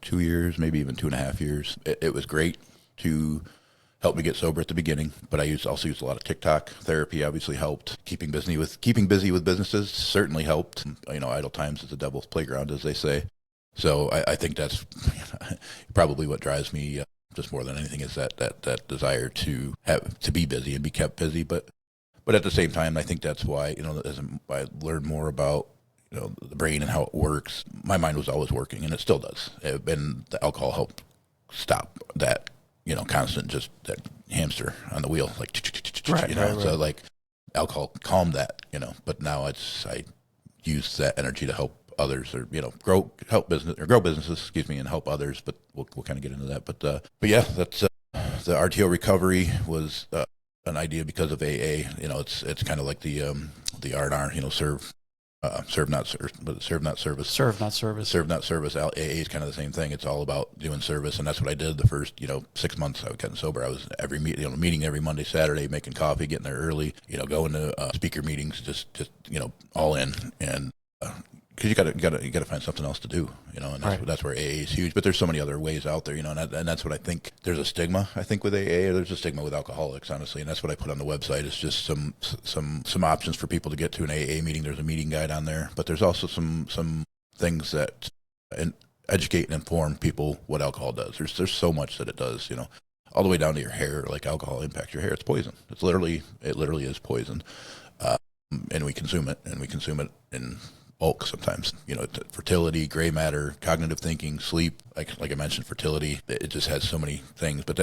2 years, maybe even 2.5 years. It was great to help me get sober at the beginning, but I also used a lot of TikTok. Therapy obviously helped. Keeping busy with businesses certainly helped. Idle times is the devil's playground, as they say. So I think that's probably what drives me just more than anything, is that desire to be busy and be kept busy. But at the same time, I think that's why, as I learned more about, the brain and how it works, my mind was always working, and it still does. And the alcohol helped stop that, constant, just that hamster on the wheel, like, Right. So like alcohol calmed that, but now I use that energy to help others, or grow businesses, and help others. But we'll kind of get into that. But yeah, that's the RTO recovery was an idea because of AA. It's kind of like the R&R, serve not service. Serve, not service. Serve not service. AA is kind of the same thing. It's all about doing service, and that's what I did the first 6 months I was getting sober. I was meeting every Monday, Saturday, making coffee, getting there early, going to speaker meetings, just all in. And because you gotta find something else to do, and that's where AA is huge. But there's so many other ways out there, and that's what I think. There's a stigma, I think, with AA. Or there's a stigma with alcoholics, honestly, and that's what I put on the website. Is just some options for people to get to an AA meeting. There's a meeting guide on there, but there's also some things that educate and inform people what alcohol does. There's so much that it does, all the way down to your hair. Like, alcohol impacts your hair. It's poison. It literally is poison, and we consume it in bulk sometimes. Fertility, gray matter, cognitive thinking, sleep. Like I mentioned, fertility. It just has so many things. But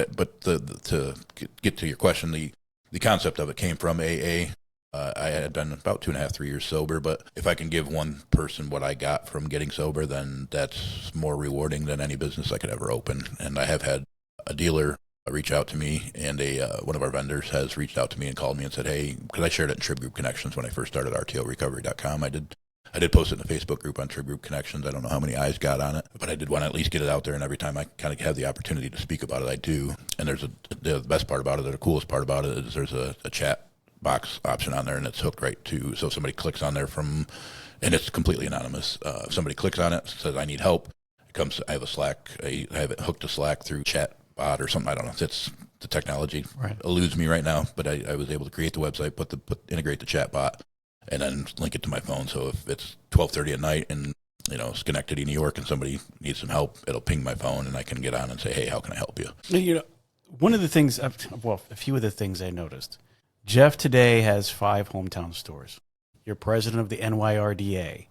to get to your question, the concept of it came from AA. I had been about 2.5, 3 years sober, but if I can give one person what I got from getting sober, then that's more rewarding than any business I could ever open. And I have had a dealer reach out to me, and one of our vendors has reached out to me and called me and said, hey, because I shared it in Trib Group Connections when I first started RTOrecovery.com. I did post it in the Facebook group on Trib Group Connections. I don't know how many eyes got on it, but I did want to at least get it out there. And every time I kind of have the opportunity to speak about it, I do. And the best part about it, or the coolest part about it, is there's a chat box option on there, and it's hooked right to. So if somebody clicks on there and it's completely anonymous. If somebody clicks on it, says I need help, it comes. I have a Slack. I have it hooked to Slack through chat bot or something. I don't know. It's the technology eludes me right now, but I was able to create the website, integrate the chat bot, and then link it to my phone. So if it's 12:30 at night and Schenectady, New York, and somebody needs some help, it'll ping my phone, and I can get on and say, hey, how can I help you? One of the things, a few of the things I noticed. Jeff today has 5 hometown stores. You're president of the NYRDA.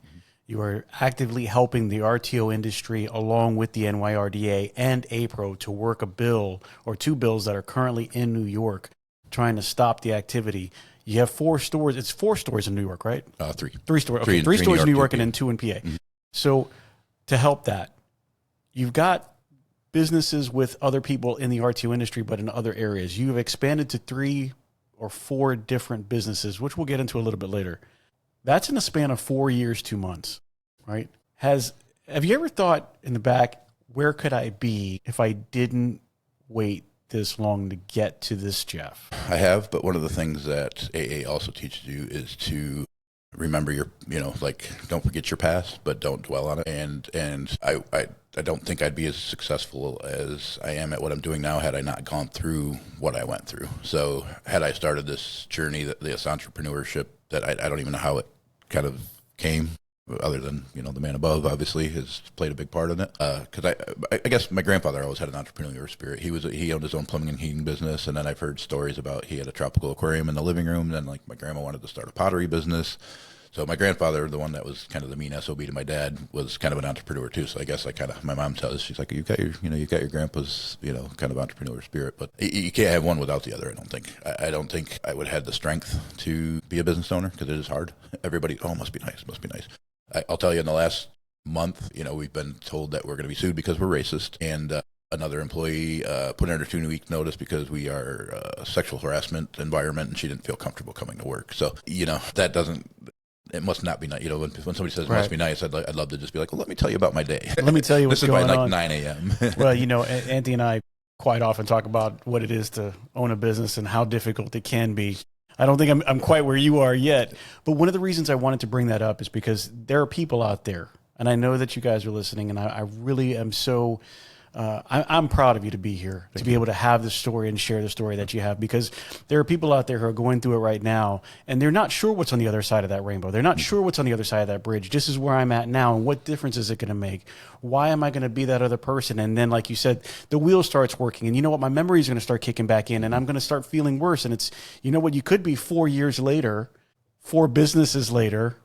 You are actively helping the RTO industry along with the NYRDA and APRO to work a bill or 2 bills that are currently in New York trying to stop the activity. You have 4 stores. It's 4 stores in New York, right? 3. 3 stores. Okay, 3 stores in New York and then 2 in PA. Mm-hmm. So to help that, you've got businesses with other people in the RTO industry, but in other areas. You've expanded to 3 or 4 different businesses, which we'll get into a little bit later. That's in a span of 4 years, 2 months. right? Have you ever thought in the back, where could I be if I didn't wait this long to get to this Jeff? I have, but one of the things that AA also teaches you is to remember your, like, don't forget your past, but don't dwell on it. And I don't think I'd be as successful as I am at what I'm doing now had I not gone through what I went through. So had I started this journey, this entrepreneurship, that I don't even know how it kind of came, other than, the man above obviously has played a big part in it. Because I guess my grandfather always had an entrepreneurial spirit. He owned his own plumbing and heating business, and then I've heard stories about he had a tropical aquarium in the living room. Then like my grandma wanted to start a pottery business. So my grandfather, the one that was kind of the mean SOB to my dad, was kind of an entrepreneur too. So I guess my mom tells, she's like, you got your grandpa's, kind of entrepreneur spirit, but you can't have one without the other. I don't think. I don't think I would have had the strength to be a business owner, because it is hard. Everybody, must be nice. I'll tell you, in the last month, we've been told that we're going to be sued because we're racist, and another employee put in her 2-week notice because we are a sexual harassment environment, and she didn't feel comfortable coming to work. So that doesn't. It must not be nice. When somebody says it must be nice, I'd love to just be like, well, let me tell you about my day. Let me tell you what's going on. This is by like 9 a.m. Well, Anthony and I quite often talk about what it is to own a business and how difficult it can be. I don't think I'm quite where you are yet. But one of the reasons I wanted to bring that up is because there are people out there, and I know that you guys are listening, and I really am so I'm proud of you to be here, to be able to have the story and share the story that you have, because there are people out there who are going through it right now, and they're not sure what's on the other side of that rainbow. They're not sure what's on the other side of that bridge. This is where I'm at now, and what difference is it going to make? Why am I going to be that other person? And then, like you said, the wheel starts working, and you know what? My memory is going to start kicking back in, and I'm going to start feeling worse. And it's, what? You could be 4 years later, 4 businesses later,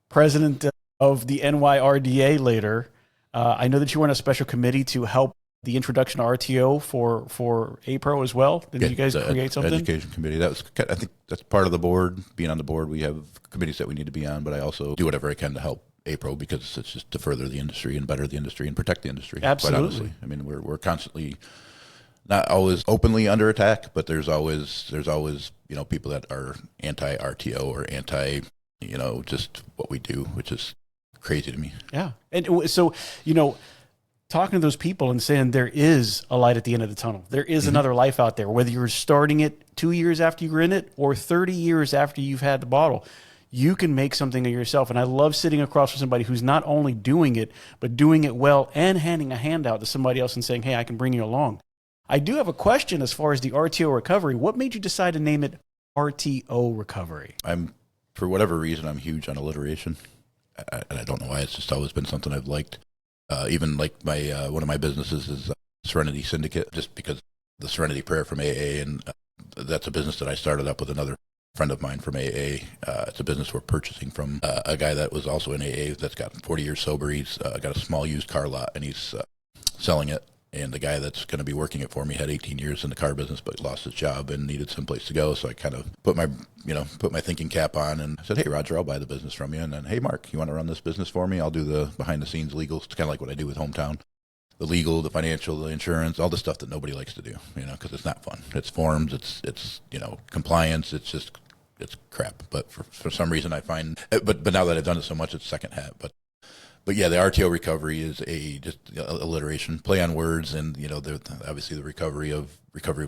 president of the NYRDA later. I know that you were on a special committee to help the introduction to RTO for APRO as well. Did you guys create something? Education committee. I think that's part of the board. Being on the board, we have committees that we need to be on, but I also do whatever I can to help APRO, because it's just to further the industry and better the industry and protect the industry. Absolutely. Quite honestly. I mean, we're constantly not always openly under attack, but there's always people that are anti RTO or anti just what we do, which is crazy to me. Yeah. And so, talking to those people and saying there is a light at the end of the tunnel. There is another life out there, whether you're starting it 2 years after you were in it or 30 years after you've had the bottle. You can make something of yourself. And I love sitting across from somebody who's not only doing it, but doing it well and handing a handout to somebody else and saying, hey, I can bring you along. I do have a question as far as the RTO recovery. What made you decide to name it RTO recovery? For whatever reason, I'm huge on alliteration. And I don't know why. It's just always been something I've liked. Even like my one of my businesses is Serenity Syndicate, just because the Serenity Prayer from AA, and that's a business that I started up with another friend of mine from AA. It's a business we're purchasing from a guy that was also in AA that's got 40 years sober. He's got a small used car lot, and he's selling it. And the guy that's going to be working it for me had 18 years in the car business, but lost his job and needed someplace to go. So I kind of put my thinking cap on and said, hey, Roger, I'll buy the business from you. And then, hey, Mark, you want to run this business for me? I'll do the behind the scenes legals. It's kind of like what I do with Hometown. The legal, the financial, the insurance, all the stuff that nobody likes to do, because it's not fun. It's forms, it's compliance. It's crap. But for some reason I find, but now that I've done it so much, it's second hat. But yeah, the RTO recovery is just alliteration, play on words, and obviously the recovery of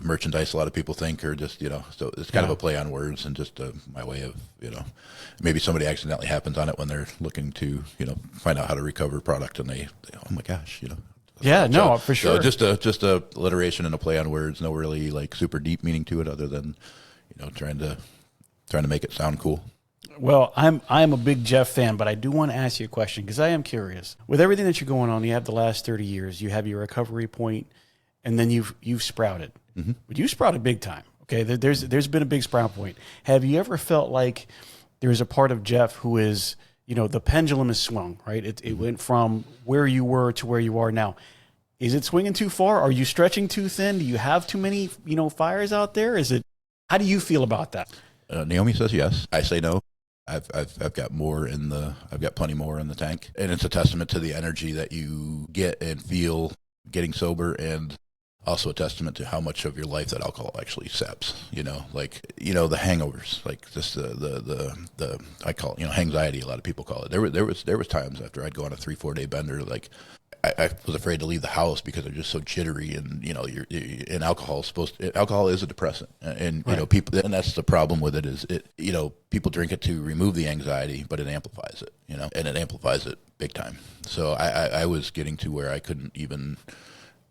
merchandise. A lot of people think, or just so it's kind of a play on words, and just my way of maybe somebody accidentally happens on it when they're looking to find out how to recover product, and they oh my gosh, Yeah, no, for sure. So just a alliteration and a play on words. No really like super deep meaning to it, other than trying to make it sound cool. Well, I'm a big Jeff fan, but I do want to ask you a question because I am curious. With everything that you're going on, you have the last 30 years, you have your recovery point, and then you've sprouted. Mm-hmm. But you sprouted big time. Okay, there's been a big sprout point. Have you ever felt like there's a part of Jeff who is, the pendulum is swung, right? It went from where you were to where you are now. Is it swinging too far? Are you stretching too thin? Do you have too many, fires out there? How do you feel about that? Naomi says yes. I say no. I've got more I've got plenty more in the tank, and it's a testament to the energy that you get and feel getting sober. And also a testament to how much of your life that alcohol actually saps, like, the hangovers, like just the I call it, anxiety, a lot of people call it. There was times after I'd go on a 3-4 day bender, like I was afraid to leave the house because they're just so jittery, and and alcohol is a depressant, and Right. people, and that's the problem with it is people drink it to remove the anxiety, but it amplifies it, and it amplifies it big time. So I was getting to where I couldn't even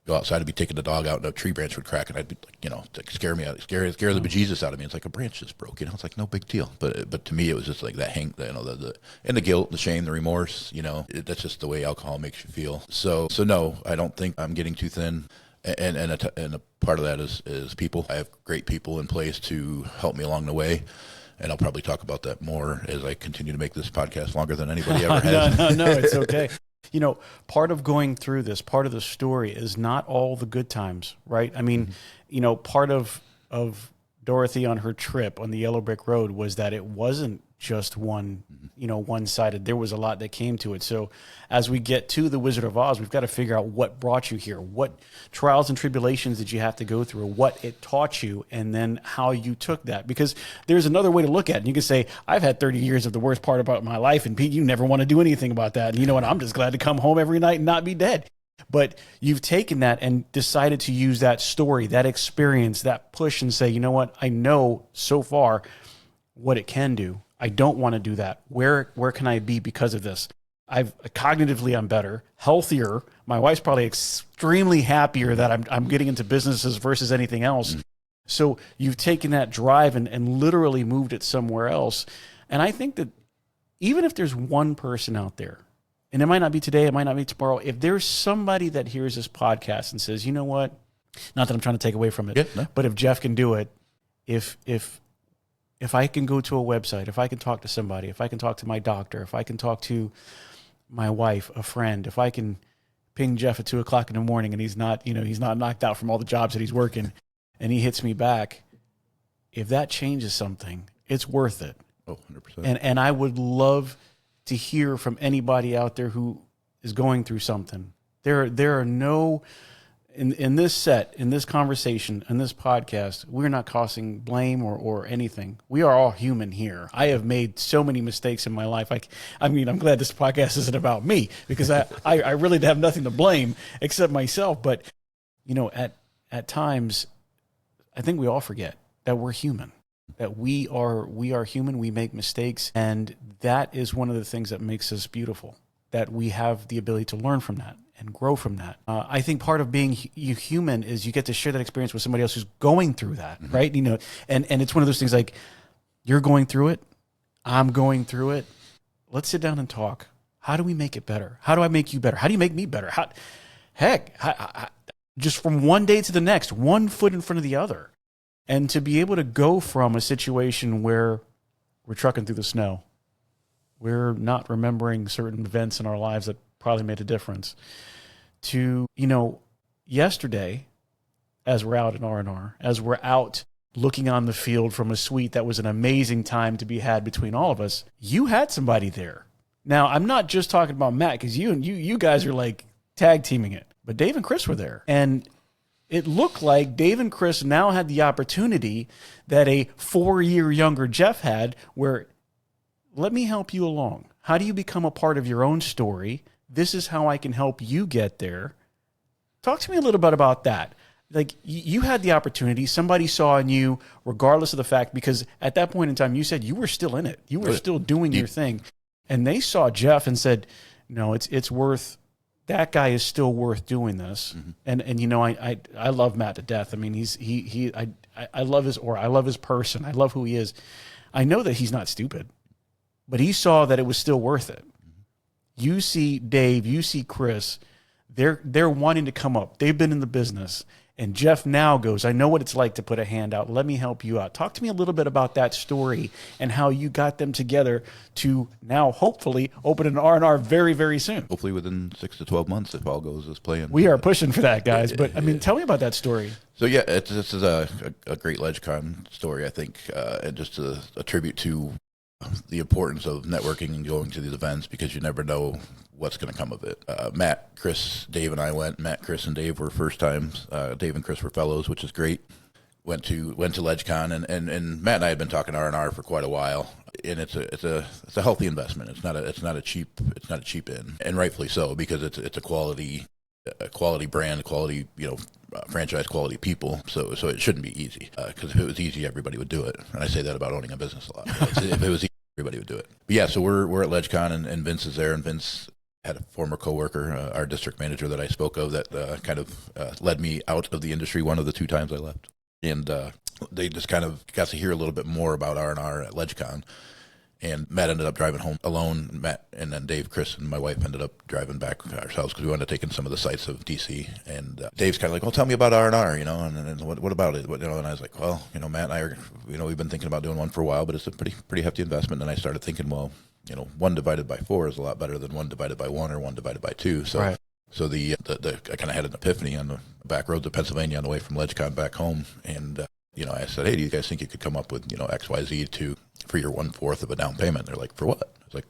go outside. I'd be taking the dog out and a tree branch would crack and I'd be like, scare the bejesus out of me. It's like a branch just broke, it's like no big deal. But to me, it was just like that and the guilt, the shame, the remorse, that's just the way alcohol makes you feel. So no, I don't think I'm getting too thin. And a part of that is people. I have great people in place to help me along the way. And I'll probably talk about that more as I continue to make this podcast longer than anybody ever has. No, it's okay. Part of going through this, part of the story is not all the good times, right? I mean, part of Dorothy on her trip on the Yellow Brick Road was that it wasn't just one-sided. There was a lot that came to it. So as we get to the Wizard of Oz, we've got to figure out what brought you here, what trials and tribulations did you have to go through, what it taught you, and then how you took that. Because there's another way to look at it. And you can say, I've had 30 years of the worst part about my life, and Pete, you never want to do anything about that. And you know what? I'm just glad to come home every night and not be dead. But you've taken that and decided to use that story, that experience, that push, and say, you know what? I know so far what it can do. I don't want to do that. Where can I be because of this? Cognitively, I'm better, healthier. My wife's probably extremely happier that I'm getting into businesses versus anything else. So you've taken that drive and literally moved it somewhere else. And I think that even if there's one person out there, and it might not be today, it might not be tomorrow, if there's somebody that hears this podcast and says, you know what, not that I'm trying to take away from it, but if Jeff can do it, if I can go to a website, if I can talk to somebody, if I can talk to my doctor, if I can talk to my wife, a friend, if I can ping Jeff at 2:00 in the morning and he's not knocked out from all the jobs that he's working and he hits me back, if that changes something, it's worth it. Oh, 100%. And I would love to hear from anybody out there who is going through something. There are no, in this conversation, in this podcast, we're not causing blame or anything. We are all human here. I have made so many mistakes in my life. I mean, I'm glad this podcast isn't about me because I really have nothing to blame except myself. But, at times, I think we all forget that we're human, that we are human. We make mistakes. And that is one of the things that makes us beautiful, that we have the ability to learn from that and grow from that. I think part of being human is you get to share that experience with somebody else who's going through that, right? And it's one of those things like, you're going through it, I'm going through it. Let's sit down and talk. How do we make it better? How do I make you better? How do you make me better? Just from one day to the next, one foot in front of the other. And to be able to go from a situation where we're trucking through the snow, we're not remembering certain events in our lives that probably made a difference, to, yesterday, as we're out in R&R, as we're out looking on the field from a suite that was an amazing time to be had between all of us, you had somebody there. Now, I'm not just talking about Matt, because you guys are like tag teaming it, but Dave and Chris were there. And it looked like Dave and Chris now had the opportunity that a 4-year younger Jeff had, where, let me help you along. How do you become a part of your own story? This is how I can help you get there. Talk to me a little bit about that. Like, you had the opportunity. Somebody saw in you, regardless of the fact, because at that point in time, you said you were still in it. You were still doing your thing. And they saw Jeff and said, no, it's worth, that guy is still worth doing this. And I love Matt to death. I mean, I love his aura. I love his person. I love who he is. I know that he's not stupid, but he saw that it was still worth it. You see Dave, you see Chris, they're wanting to come up. They've been in the business. And Jeff now goes, I know what it's like to put a hand out. Let me help you out. Talk to me a little bit about that story and how you got them together to now hopefully open an R&R very, very soon. Hopefully within 6 to 12 months, if all goes as planned. We are pushing for that, guys. But, I mean, tell me about that story. So, yeah, this is a great LegCon story, I think, and just a tribute to the importance of networking and going to these events because you never know what's going to come of it. Matt, Chris, Dave, and I went. Matt, Chris, and Dave were first times. Dave and Chris were fellows, which is great. Went to LegCon, and Matt and I had been talking R&R for quite a while, and it's a healthy investment. It's not a cheap in, and rightfully so, because it's a quality brand, quality franchise, quality people. So it shouldn't be easy, because if it was easy, everybody would do it. And I say that about owning a business a lot. If it was easy, everybody would do it. But yeah, so we're at LegCon, and Vince is there, and Vince had a former coworker, our district manager that I spoke of, that kind of led me out of the industry one of the 2 times I left. And they just kind of got to hear a little bit more about R&R at LegCon. And Matt ended up driving home alone. Matt and then Dave, Chris, and my wife ended up driving back ourselves because we wanted to take in some of the sights of DC. And Dave's kind of like, well, tell me about R&R, and what about it? And I was like, well, Matt and I are, we've been thinking about doing one for a while, but it's a pretty hefty investment. And I started thinking, well, 1 divided by 4 is a lot better than 1 divided by 1 or 1 divided by 2. So, right. So I kind of had an epiphany on the back roads of Pennsylvania on the way from LegCon back home. And, I said, hey, do you guys think you could come up with, X, Y, Z for your 1/4 of a down payment? They're like, for what? I was like,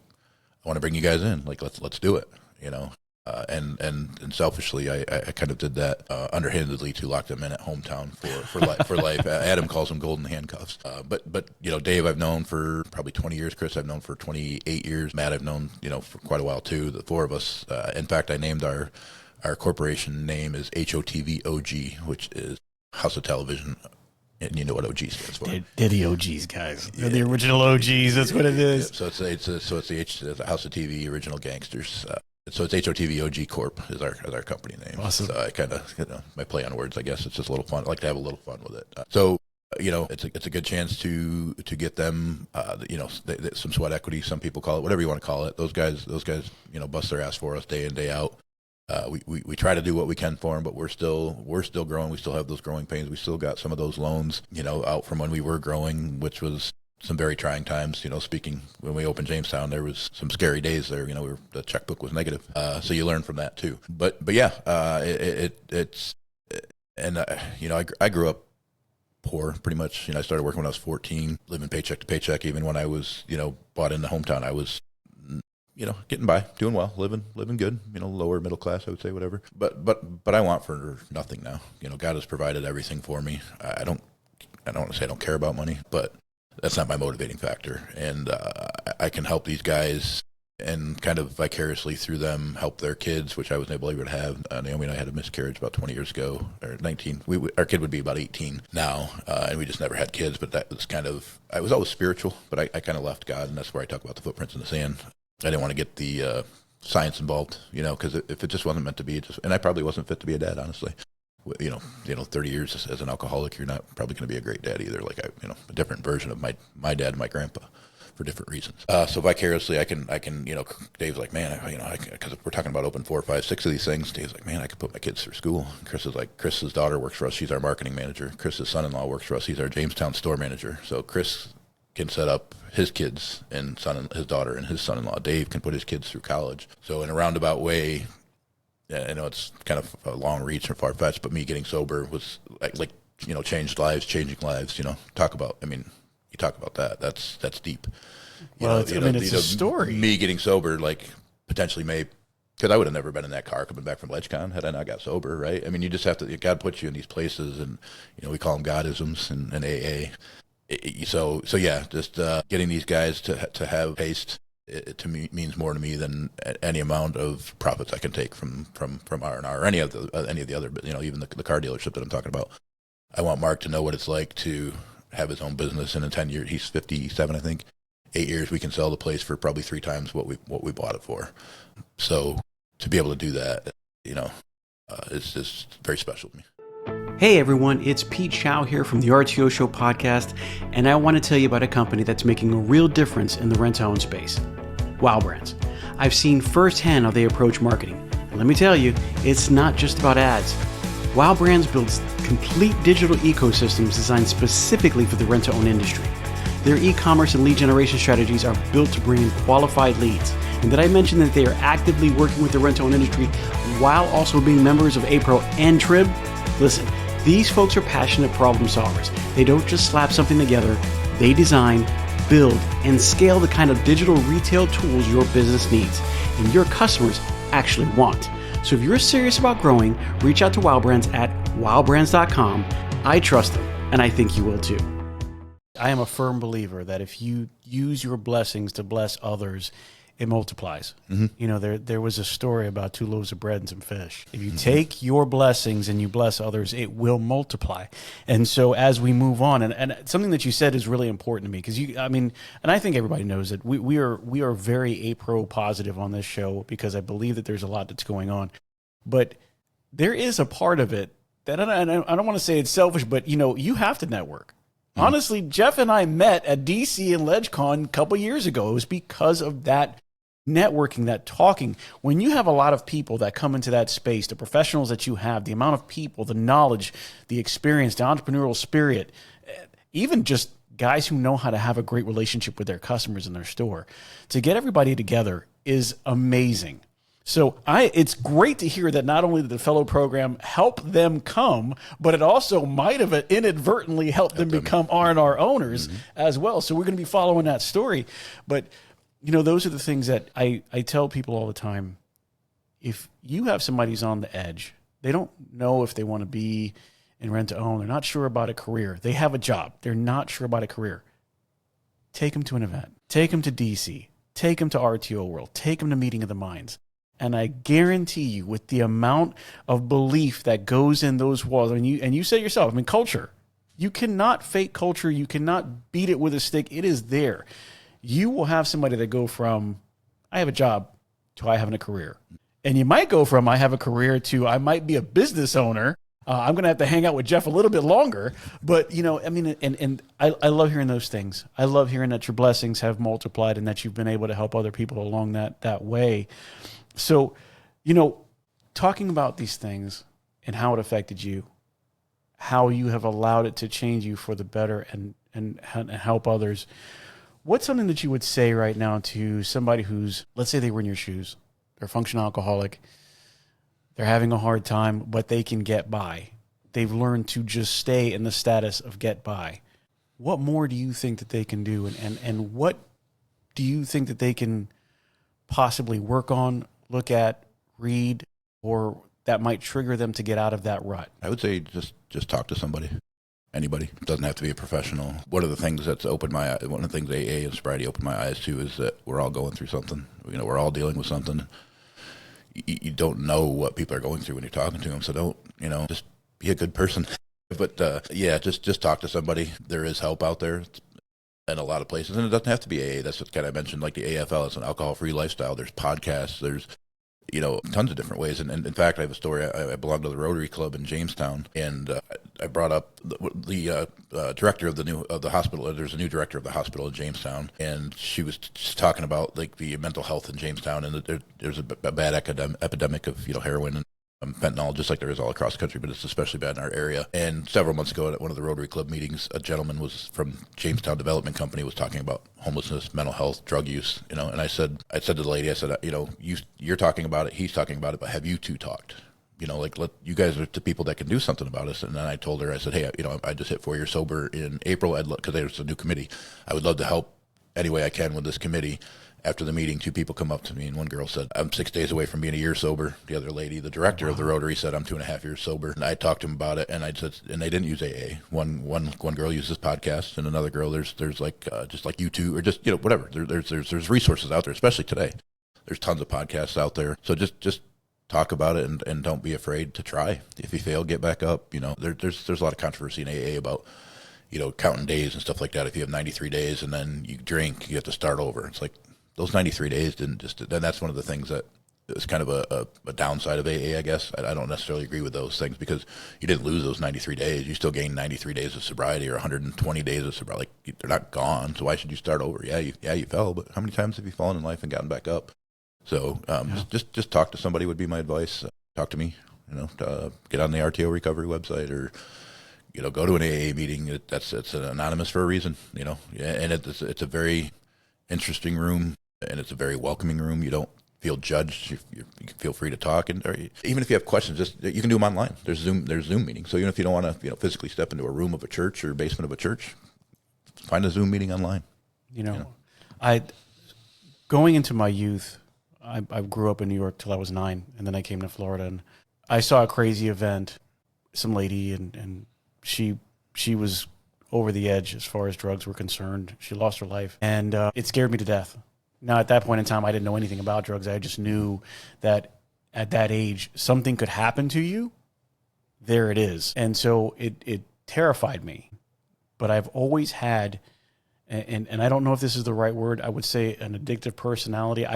I want to bring you guys in. Like, let's do it, and selfishly, I kind of did that underhandedly to lock them in at hometown for life. Adam calls them golden handcuffs. But Dave I've known for probably 20 years. Chris I've known for 28 years. Matt I've known for quite a while too. The 4 of us. In fact, I named our corporation name is HOTVOG, which is House of Television. And you know what OG stands for? They're the OGs, guys. They're the original OGs. That's what it is. Yeah, so it's the House of TV Original Gangsters. So it's HOTVOG Corp is our company name. Awesome. So I kind of my play on words. I guess it's just a little fun. I like to have a little fun with it. So it's a good chance to get them some sweat equity. Some people call it whatever you want to call it. Those guys bust their ass for us day in day out. We try to do what we can for them, but we're still growing. We still have those growing pains. We still got some of those loans, out from when we were growing, which was some very trying times. Speaking when we opened Jamestown, there was some scary days there. The checkbook was negative, so you learn from that too. But yeah, I grew up poor, pretty much. I started working when I was 14, living paycheck to paycheck. Even when I was, bought into hometown, I was getting by, doing well, living good, lower middle class, I would say, whatever. But I want for nothing now. God has provided everything for me. I don't want to say I don't care about money, but that's not my motivating factor. And I can help these guys and kind of vicariously through them help their kids, which I was able to have. Naomi and I had a miscarriage about 20 years ago, or 19. Our kid would be about 18 now, and we just never had kids. But that was I was always spiritual, but I kind of left God, and that's where I talk about the footprints in the sand. I didn't want to get the science involved, because if it just wasn't meant to be, and I probably wasn't fit to be a dad, honestly. 30 years as an alcoholic, you're not probably going to be a great dad either. Like a different version of my dad and my grandpa for different reasons. So vicariously, I can, Dave's like, man, because we're talking about open 4, 5, 6 of these things. Dave's like, man, I could put my kids through school. And Chris is like, Chris's daughter works for us. She's our marketing manager. Chris's son-in-law works for us. He's our Jamestown store manager. So Chris can set up his kids and his daughter and his son-in-law. Dave can put his kids through college. So in a roundabout way, I know it's kind of a long reach and far-fetched, but me getting sober was changing lives. You talk about that. That's deep. It's a story. Me getting sober, potentially may, because I would have never been in that car coming back from LegCon had I not got sober, right? I mean, you just have to. God puts you in these places, and we call them Godisms and AA. So yeah, just getting these guys to have taste, it to me means more to me than any amount of profits I can take from R&R or any of the other, even the car dealership that I'm talking about. I want Mark to know what it's like to have his own business, and in 10 years, he's 57, I think. 8 years, we can sell the place for probably 3 times what we bought it for. So to be able to do that, it's just very special to me. Hey everyone, it's Pete Chow here from the RTO Show podcast, and I want to tell you about a company that's making a real difference in the rent-to-own space, Wow Brands. I've seen firsthand how they approach marketing, and let me tell you, it's not just about ads. Wow Brands builds complete digital ecosystems designed specifically for the rent-to-own industry. Their e-commerce and lead generation strategies are built to bring in qualified leads. And did I mention that they are actively working with the rent-to-own industry while also being members of APRO and TRIB? Listen, these folks are passionate problem solvers. They don't just slap something together. They design, build, and scale the kind of digital retail tools your business needs and your customers actually want. So if you're serious about growing, reach out to Wow Brands at wowbrands.com. I trust them, and I think you will too. I am a firm believer that if you use your blessings to bless others, it multiplies. Mm-hmm. You know, there was a story about 2 loaves of bread and some fish. If you take your blessings and you bless others, it will multiply. And so as we move on, and something that you said is really important to me, because and I think everybody knows that we are very A-pro positive on this show, because I believe that there's a lot that's going on. But there is a part of it that, I don't want to say it's selfish, but you have to network. Mm-hmm. Honestly, Jeff and I met at DC and LegCon a couple years ago. It was because of that networking, that talking. When you have a lot of people that come into that space, the professionals that you have, the amount of people, the knowledge, the experience, the entrepreneurial spirit, even just guys who know how to have a great relationship with their customers in their store, to get everybody together is amazing. So it's great to hear that not only did the fellow program help them come, but it also might have inadvertently helped them become R&R owners as well. So we're going to be following that story. But those are the things that I tell people all the time. If you have somebody who's on the edge, they don't know if they want to be in rent to own, they're not sure about a career, they have a job, they're not sure about a career, take them to an event, take them to DC, take them to RTO World, take them to Meeting of the Minds. And I guarantee you, with the amount of belief that goes in those walls, and you said yourself, culture, you cannot fake culture, you cannot beat it with a stick, it is there. You will have somebody that go from, I have a job, to I have a career. And you might go from, I have a career, to I might be a business owner. I'm going to have to hang out with Jeff a little bit longer. But, I love hearing those things. I love hearing that your blessings have multiplied and that you've been able to help other people along that way. So, talking about these things and how it affected you, how you have allowed it to change you for the better and help others. What's something that you would say right now to somebody who's, let's say they were in your shoes, they're a functional alcoholic, they're having a hard time, but they can get by. They've learned to just stay in the status of get by. What more do you think that they can do? And what do you think that they can possibly work on, look at, read, or that might trigger them to get out of that rut? I would say just talk to somebody. Anybody. It doesn't have to be a professional. One of the things that's opened my eyes, one of the things AA and Sobriety opened my eyes to, is that we're all going through something. We're all dealing with something. You don't know what people are going through when you're talking to them, so don't, just be a good person. But just talk to somebody. There is help out there in a lot of places, and it doesn't have to be AA. That's what kind of mentioned, like the AFL, it's an alcohol-free lifestyle. There's podcasts. There's tons of different ways. And in fact, I have a story. I belong to the Rotary Club in Jamestown, and I brought up the director of the hospital. There's a new director of the hospital in Jamestown, and she was just talking about like the mental health in Jamestown, and that there's a bad epidemic of heroin and fentanyl, just like there is all across the country, but it's especially bad in our area. And several months ago at one of the Rotary Club meetings, a gentleman was from Jamestown Development Company was talking about homelessness, mental health, drug use, and I said to the lady, I said, you're talking about it, he's talking about it, but have you two talked? Let you guys are the people that can do something about us. And then I told her, I said, hey, I just hit 4 years sober in April, because there's a new committee. I would love to help any way I can with this committee. After the meeting, 2 people come up to me, and one girl said, I'm 6 days away from being a year sober. The other lady, the director of the Rotary, said, I'm 2.5 years sober. And I talked to him about it, and I said, and they didn't use AA. One girl uses podcasts, and another girl, there's like just like YouTube, or just whatever. There's resources out there, especially today. There's tons of podcasts out there. So just talk about it, and don't be afraid to try. If you fail, get back up. There's a lot of controversy in AA about counting days and stuff like that. If you have 93 days and then you drink, you have to start over. It's like, those 93 days didn't just, then that's one of the things that is kind of a downside of AA, I guess. I don't necessarily agree with those things, because you didn't lose those 93 days. You still gained 93 days of sobriety or 120 days of sobriety. Like, they're not gone. So why should you start over? Yeah, you fell, but how many times have you fallen in life and gotten back up? So just talk to somebody would be my advice. Talk to me, get on the RTO recovery website, or go to an AA meeting. It's anonymous for a reason, and it's a very interesting room. And it's a very welcoming room. You don't feel judged. You can feel free to talk, or even if you have questions, you can do them online. There's Zoom meetings. So even if you don't want to physically step into a room of a church or basement of a church, find a Zoom meeting online. You know, I going into my youth, I grew up in New York till I was 9, and then I came to Florida, and I saw a crazy event. Some lady, and she was over the edge as far as drugs were concerned. She lost her life, and it scared me to death. Now, at that point in time, I didn't know anything about drugs. I just knew that at that age, something could happen to you. There it is. And so it terrified me. But I've always had, and I don't know if this is the right word, I would say an addictive personality.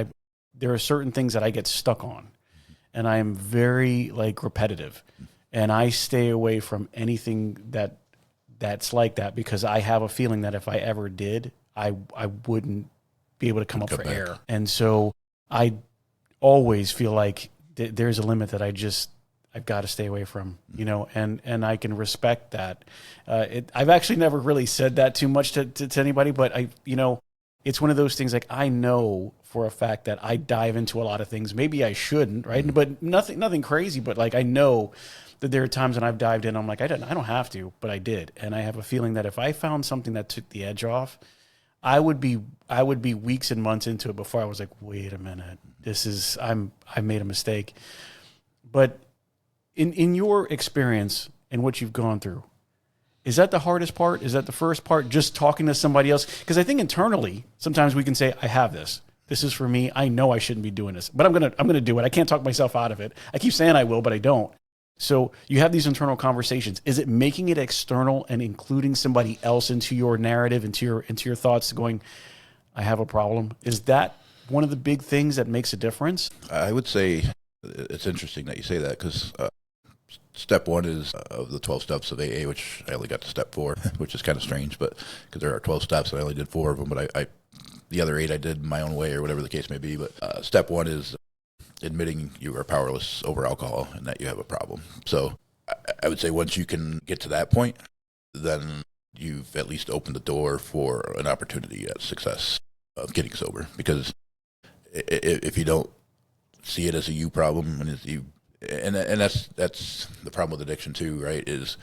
There are certain things that I get stuck on, and I am very repetitive, and I stay away from anything that's like that, because I have a feeling that if I ever did, I wouldn't be able to come up for air. And so I always feel like there's a limit that I've got to stay away from, you know, and I can respect that. I've actually never really said that too much to anybody, but it's one of those things, like, I know for a fact that I dive into a lot of things. Maybe I shouldn't, right? Mm-hmm. But nothing crazy, but I know that there are times when I've dived in, I'm like, I don't have to, but I did. And I have a feeling that if I found something that took the edge off, I would be weeks and months into it before I was like, wait a minute, I made a mistake. But in your experience and what you've gone through, is that the hardest part? Is that the first part, just talking to somebody else? Because I think internally, sometimes we can say, I have this. This is for me. I know I shouldn't be doing this, but I'm gonna do it. I can't talk myself out of it. I keep saying I will, but I don't. So you have these internal conversations. Is it making it external and including somebody else into your narrative, into your thoughts, going, I have a problem? Is that one of the big things that makes a difference? I would say it's interesting that you say that, because step 1 is of the 12 steps of AA, which I only got to step 4, which is kind of strange, but because there are 12 steps and I only did 4 of them, but I the other 8 I did my own way, or whatever the case may be. But step 1 is admitting you are powerless over alcohol and that you have a problem. So I would say once you can get to that point, then you've at least opened the door for an opportunity at success of getting sober. Because if you don't see it as a you problem, and that's the problem with addiction too, right? Is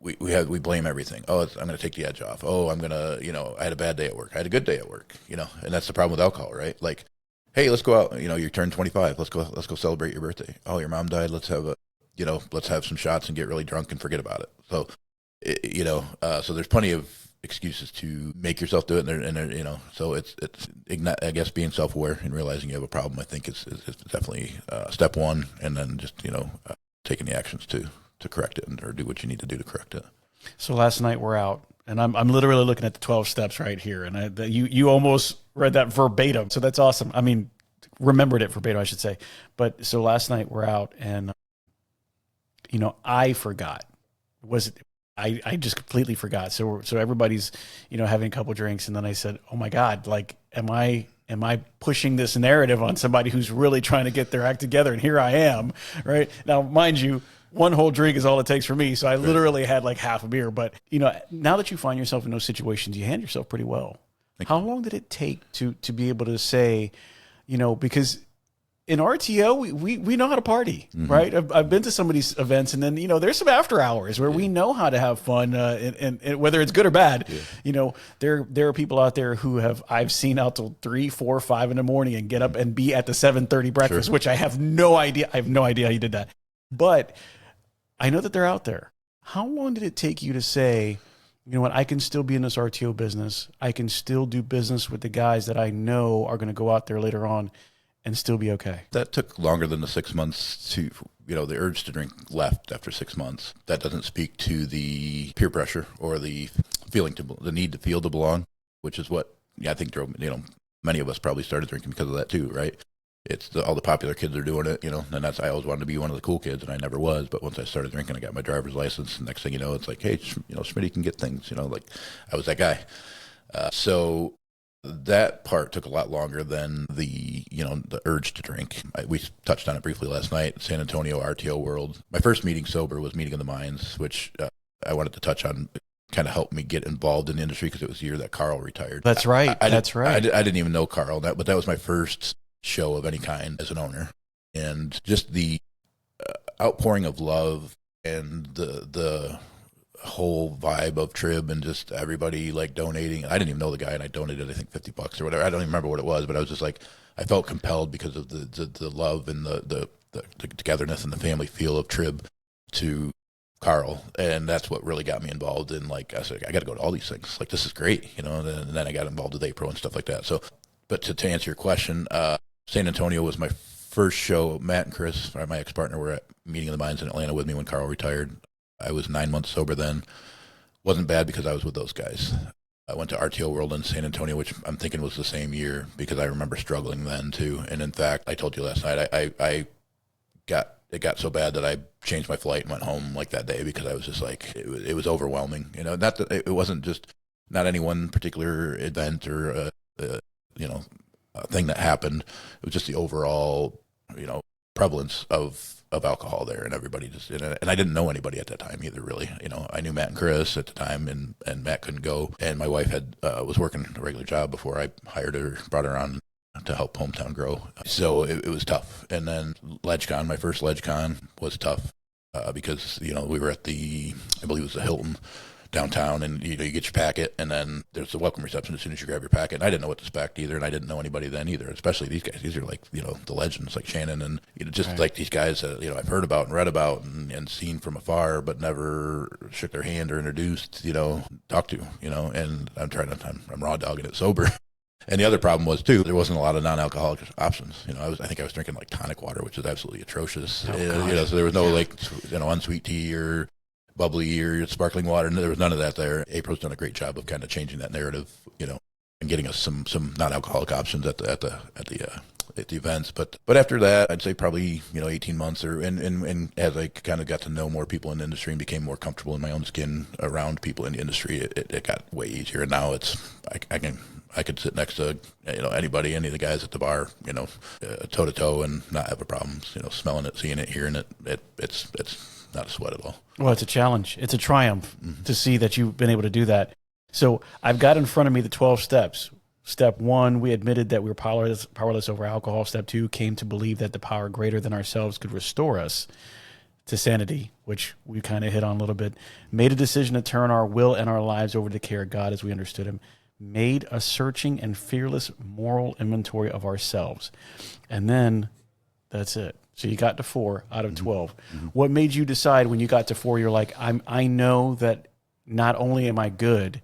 we blame everything. Oh, I'm going to take the edge off. Oh, I'm going to, I had a bad day at work. I had a good day at work, and that's the problem with alcohol, right? Like, hey, let's go out. You turned 25. Let's go celebrate your birthday. Oh, your mom died. Let's have let's have some shots and get really drunk and forget about it. So, so there's plenty of excuses to make yourself do it. And so it's I guess being self-aware and realizing you have a problem, I think is definitely step 1. And then just, taking the actions to correct it, or do what you need to do to correct it. So last night we're out, and I'm literally looking at the 12 steps right here, and you almost read that verbatim. So that's awesome. I mean, remembered it verbatim, I should say. But so last night we're out, and I forgot. I just completely forgot. So everybody's having a couple drinks, and then I said, "Oh my God! Like, am I pushing this narrative on somebody who's really trying to get their act together?" And here I am, right now, mind you. One whole drink is all it takes for me. So I literally had like half a beer. But, now that you find yourself in those situations, you handle yourself pretty well. How long did it take to be able to say, because in RTO, we know how to party, mm-hmm. right? I've been to some of these events, and then, there's some after hours where we know how to have fun, and whether it's good or bad. Yeah. There are people out there who I've seen out till 3, 4, 5 in the morning and get up and be at the 7:30 breakfast, sure. Which I have no idea. I have no idea how you did that. But I know that they're out there. How long did it take you to say, you know what, I can still be in this RTO business. I can still do business with the guys that I know are going to go out there later on and still be okay? That took longer than the 6 months to, the urge to drink left after 6 months. That doesn't speak to the peer pressure or the the need to feel to belong, which is what I think drove, many of us probably started drinking because of that too, right? It's all the popular kids are doing it, and I always wanted to be one of the cool kids, and I never was. But once I started drinking, I got my driver's license, and next thing you know, it's like, hey, Schmitty can get things, like I was that guy. So that part took a lot longer than the urge to drink. We touched on it briefly last night, San Antonio RTO World. My first meeting sober was Meeting of the Minds, which I wanted to touch on. Kind of helped me get involved in the industry because it was the year that Carl retired. That's right. That's right. I didn't even know Carl, but that was my first show of any kind as an owner, and just the outpouring of love and the whole vibe of Trib and just everybody like donating. I didn't even know the guy, and I donated, I think, $50 or whatever. I don't even remember what it was, but I was just like, I felt compelled because of the love and the togetherness and the family feel of Trib to Carl, and that's what really got me involved in, like, I said, I got to go to all these things. Like, this is great, and then I got involved with APRO and stuff like that. So, but to answer your question, San Antonio was my first show. Matt and Chris, my ex-partner, were at Meeting of the Minds in Atlanta with me when Carl retired. I was 9 months sober then. Wasn't bad because I was with those guys. I went to RTO World in San Antonio, which I'm thinking was the same year, because I remember struggling then too. And in fact, I told you last night, it got so bad that I changed my flight and went home like that day, because I was just like, it was overwhelming. Not that it wasn't just not any one particular event or a thing that happened. It was just the overall prevalence of alcohol there, and everybody just, and I didn't know anybody at that time either, really. I knew Matt and Chris at the time, and Matt couldn't go, and my wife was working a regular job before I hired her, brought her on to help Hometown grow. So it was tough. And then LedgeCon, my first LedgeCon, was tough because we were at I believe it was the Hilton downtown, and you get your packet, and then there's the welcome reception as soon as you grab your packet. And I didn't know what to expect either, and I didn't know anybody then either, especially these guys. These are like the legends, like Shannon, and just right. Like these guys that I've heard about and read about and seen from afar, but never shook their hand or introduced, talked to, and I'm raw dogging it sober. And the other problem was too, there wasn't a lot of non-alcoholic options. I think I was drinking like tonic water, which is absolutely atrocious. So there was no unsweet tea or bubbly or sparkling water. And there was none of that there. APRO's done a great job of kind of changing that narrative, and getting us some non-alcoholic options at the events. But after that, I'd say probably 18 months, and as I kind of got to know more people in the industry and became more comfortable in my own skin around people in the industry, it got way easier. And now I could sit next to anybody, any of the guys at the bar, toe to toe, and not have a problem. Smelling it, seeing it, hearing it. It's not a sweat at all. Well, it's a challenge. It's a triumph to see that you've been able to do that. So I've got in front of me the 12 steps. Step 1, we admitted that we were powerless over alcohol. Step 2, came to believe that the power greater than ourselves could restore us to sanity, which we kind of hit on a little bit. Made a decision to turn our will and our lives over to the care of God as we understood him. Made a searching and fearless moral inventory of ourselves. And then that's it. So you got to 4 out of 12. Mm-hmm. What made you decide when you got to 4, you're like, I know that not only am I good,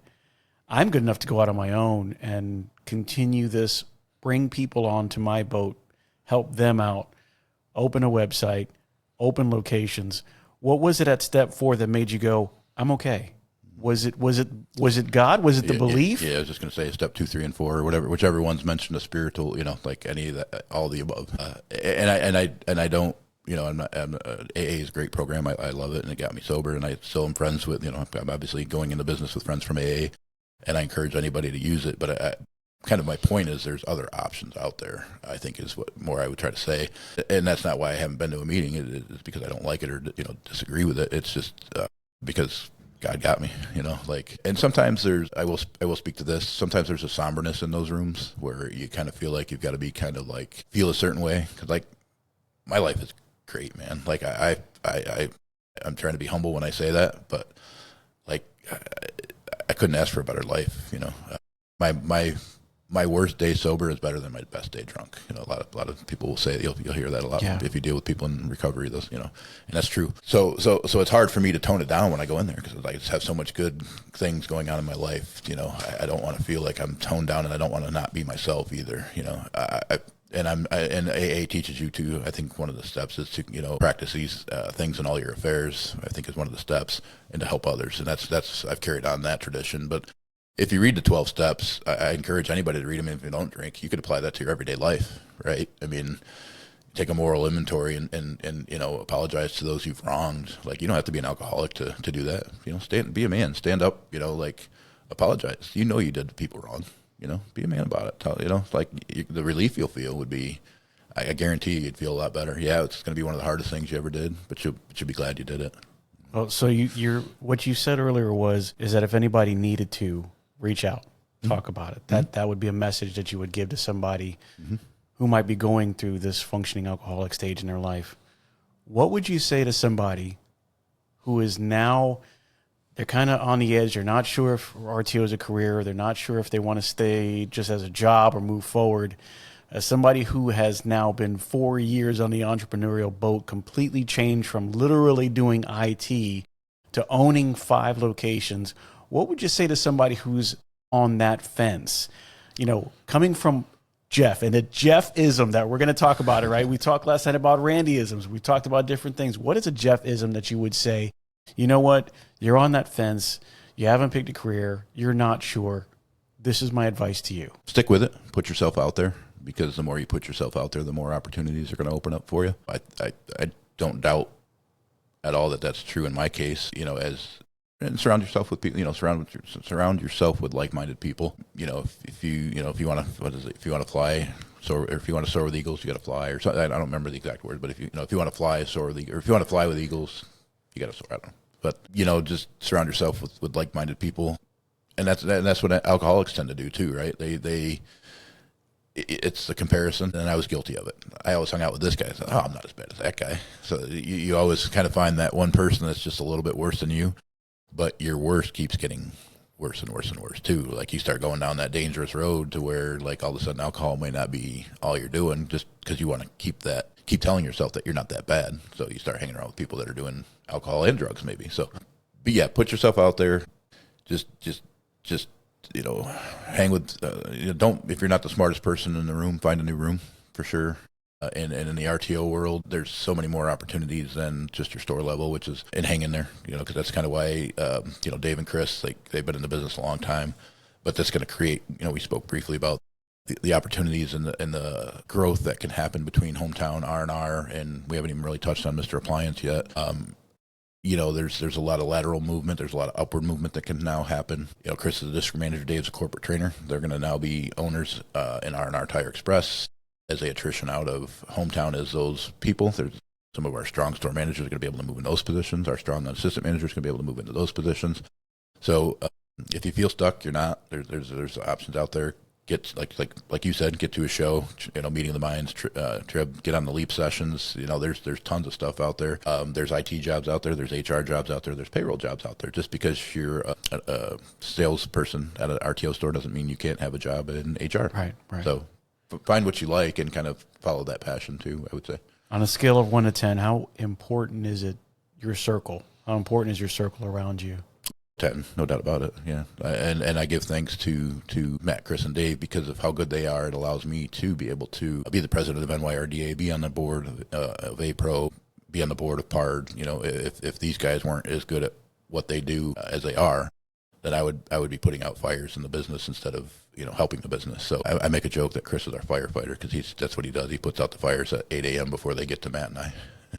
I'm good enough to go out on my own and continue this, bring people onto my boat, help them out, open a website, open locations. What was it at step 4 that made you go, I'm okay? Was it God? Was it the belief? Yeah, I was just going to say step 2, 3, and 4, or whichever one's mentioned a spiritual, like any of that, all of the above. And I don't, AA is a great program. I love it, and it got me sober, and I still am friends with, I'm obviously going into business with friends from AA, and I encourage anybody to use it. But kind of my point is there's other options out there, I think, is what more I would try to say. And that's not why I haven't been to a meeting. It's because I don't like it or, disagree with it. It's just because God got me, and sometimes I will speak to this. Sometimes there's a somberness in those rooms where you kind of feel like you've got to be kind of like feel a certain way. Cause like my life is great, man. Like I'm trying to be humble when I say that, but like I couldn't ask for a better life. My worst day sober is better than my best day drunk. A lot of people will say you'll hear that a lot if you deal with people in recovery. And that's true. So it's hard for me to tone it down when I go in there because I just have so much good things going on in my life. I don't want to feel like I'm toned down, and I don't want to not be myself either. And AA teaches you to. I think one of the steps is to practice these things in all your affairs. I think is one of the steps, and to help others. And that's I've carried on that tradition, but. If you read the 12 steps, I encourage anybody to read them. If you don't drink, you could apply that to your everyday life, right? I mean, take a moral inventory and apologize to those you've wronged. Like, you don't have to be an alcoholic to do that. Be a man, stand up, apologize. You did people wrong, be a man about it. The relief you'll feel would be, I guarantee you'd feel a lot better. Yeah, it's going to be one of the hardest things you ever did, but you'll be glad you did it. Well, so what you said earlier is that if anybody needed to, reach out, talk about it. That would be a message that you would give to somebody who might be going through this functioning alcoholic stage in their life. What would you say to somebody who is now They're kind of on the edge. They're not sure if RTO is a career. They're not sure if they want to stay just as a job or move forward. As somebody who has now been 4 years on the entrepreneurial boat, completely changed from literally doing IT to owning 5 locations, what would you say to somebody who's on that fence? You know, coming from Jeff and the Jeff-ism that we're going to talk about it, right? We talked last night about Randy-isms. We talked about different things. What is a Jeff-ism that you would say, you know what, you're on that fence, you haven't picked a career, you're not sure, this is my advice to you? Stick with it. Put yourself out there, because the more you put yourself out there, the more opportunities are going to open up for you. I don't doubt at all that that's true in my case, you know, and surround yourself with people, you know, surround yourself with like-minded people. You know, if you want to fly, so, or if you want to soar with eagles, you got to fly, or something. I don't remember the exact words, but if you want to fly, soar with, or if you want to fly with eagles, you got to soar. I don't know. But, you know, just surround yourself with like-minded people. And that's what alcoholics tend to do too, right? It's the comparison, and I was guilty of it. I always hung out with this guy. So, I'm not as bad as that guy. So you always kind of find that one person that's just a little bit worse than you, but your worst keeps getting worse and worse and worse too. Like you start going down that dangerous road to where, like, all of a sudden alcohol may not be all you're doing, just because you want to keep telling yourself that you're not that bad. So you start hanging around with people that are doing alcohol and drugs maybe. So, but yeah, put yourself out there. Just you know, hang with, you know, don't, if you're not the smartest person in the room, find a new room for sure. And in the RTO world, there's so many more opportunities than just your store level, which is, and hang in there, you know, because that's kind of why, you know, Dave and Chris, like, they've been in the business a long time, but that's going to create, you know, we spoke briefly about the opportunities and the growth that can happen between hometown R&R, and we haven't even really touched on Mr. Appliance yet. You know, there's a lot of lateral movement. There's a lot of upward movement that can now happen. You know, Chris is a district manager. Dave's a corporate trainer. They're going to now be owners in R&R Tire Express. As they attrition out of hometown as those people, there's some of our strong store managers are going to be able to move in those positions. Our strong assistant managers are going to be able to move into those positions. So if you feel stuck, you're not. There's options out there. Get like you said, get to a show, you know, meeting the minds, trip, get on the leap sessions. You know, there's tons of stuff out there. There's IT jobs out there. There's HR jobs out there. There's payroll jobs out there. Just because you're a salesperson at an RTO store doesn't mean you can't have a job in HR. Right. So find what you like and kind of follow that passion too, I would say. On a scale of 1 to 10, how important is it, your circle? How important is your circle around you? 10, no doubt about it. Yeah, and I give thanks to Matt, Chris, and Dave because of how good they are. It allows me to be able to be the president of NYRDA, be on the board of APRO, be on the board of PARD. You know, if these guys weren't as good at what they do as they are, then I would be putting out fires in the business instead of, you know, helping the business. So I make a joke that Chris is our firefighter because that's what he does. He puts out the fires at 8 a.m. before they get to Matt and I.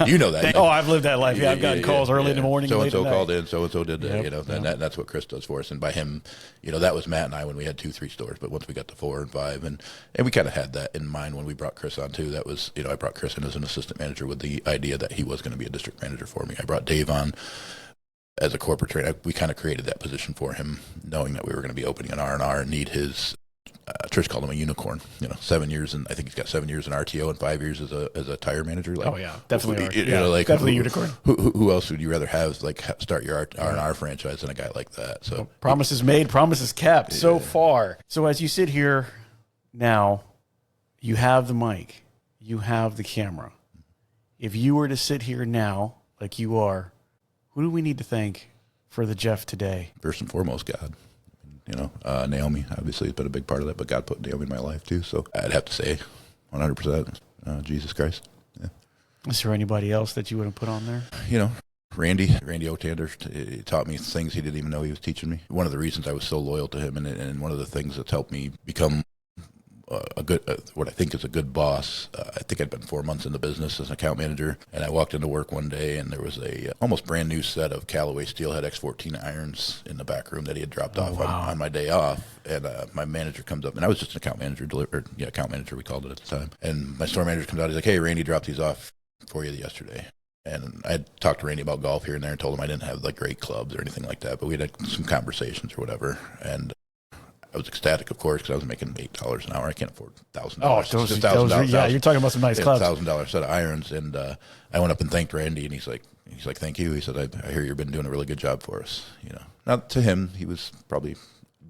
You know that. Oh, I've lived that life. Yeah, I've gotten calls early in the morning. So-and-so called in, so-and-so did that, Yep, you know, and that's what Chris does for us. And by him, you know, that was Matt and I when we had 2, 3 stores. But once we got to 4 and 5, and we kind of had that in mind when we brought Chris on too. That was, you know, I brought Chris in as an assistant manager with the idea that he was going to be a district manager for me. I brought Dave on as a corporate trainer. We kind of created that position for him, knowing that we were going to be opening an R&R and need his, Trish called him a unicorn, you know, 7 years, and I think he's got 7 years in RTO and 5 years as a tire manager. Like, oh yeah, definitely. You know, like definitely unicorn. Who else would you rather have like start your R&R franchise than a guy like that? So well, promises made, promises kept so far. So as you sit here now, you have the mic, you have the camera. If you were to sit here now, like you are, who do we need to thank for the Jeff today? First and foremost, God. You know, Naomi obviously has been a big part of that, but God put Naomi in my life too. So I'd have to say 100% Jesus Christ. Yeah. Is there anybody else that you would have put on there? You know, Randy Otander taught me things he didn't even know he was teaching me. One of the reasons I was so loyal to him, and one of the things that's helped me become a good, what I think is a good boss. I think I'd been 4 months in the business as an account manager, and I walked into work one day, and there was a almost brand new set of Callaway Steelhead X14 irons in the back room that he had dropped off on my day off. And my manager comes up, and I was just an account manager, account manager we called it at the time. And my store manager comes out, he's like, "Hey, Randy dropped these off for you yesterday." And I had talked to Randy about golf here and there and told him I didn't have like great clubs or anything like that, but we had some conversations or whatever. And I was ecstatic, of course, because I was making $8 an hour. I can't afford $1,000. Oh, yeah, you're talking about some nice clubs. $1,000 set of irons, and I went up and thanked Randy, and he's like, thank you. He said, I hear you've been doing a really good job for us. You know, not to him, he was probably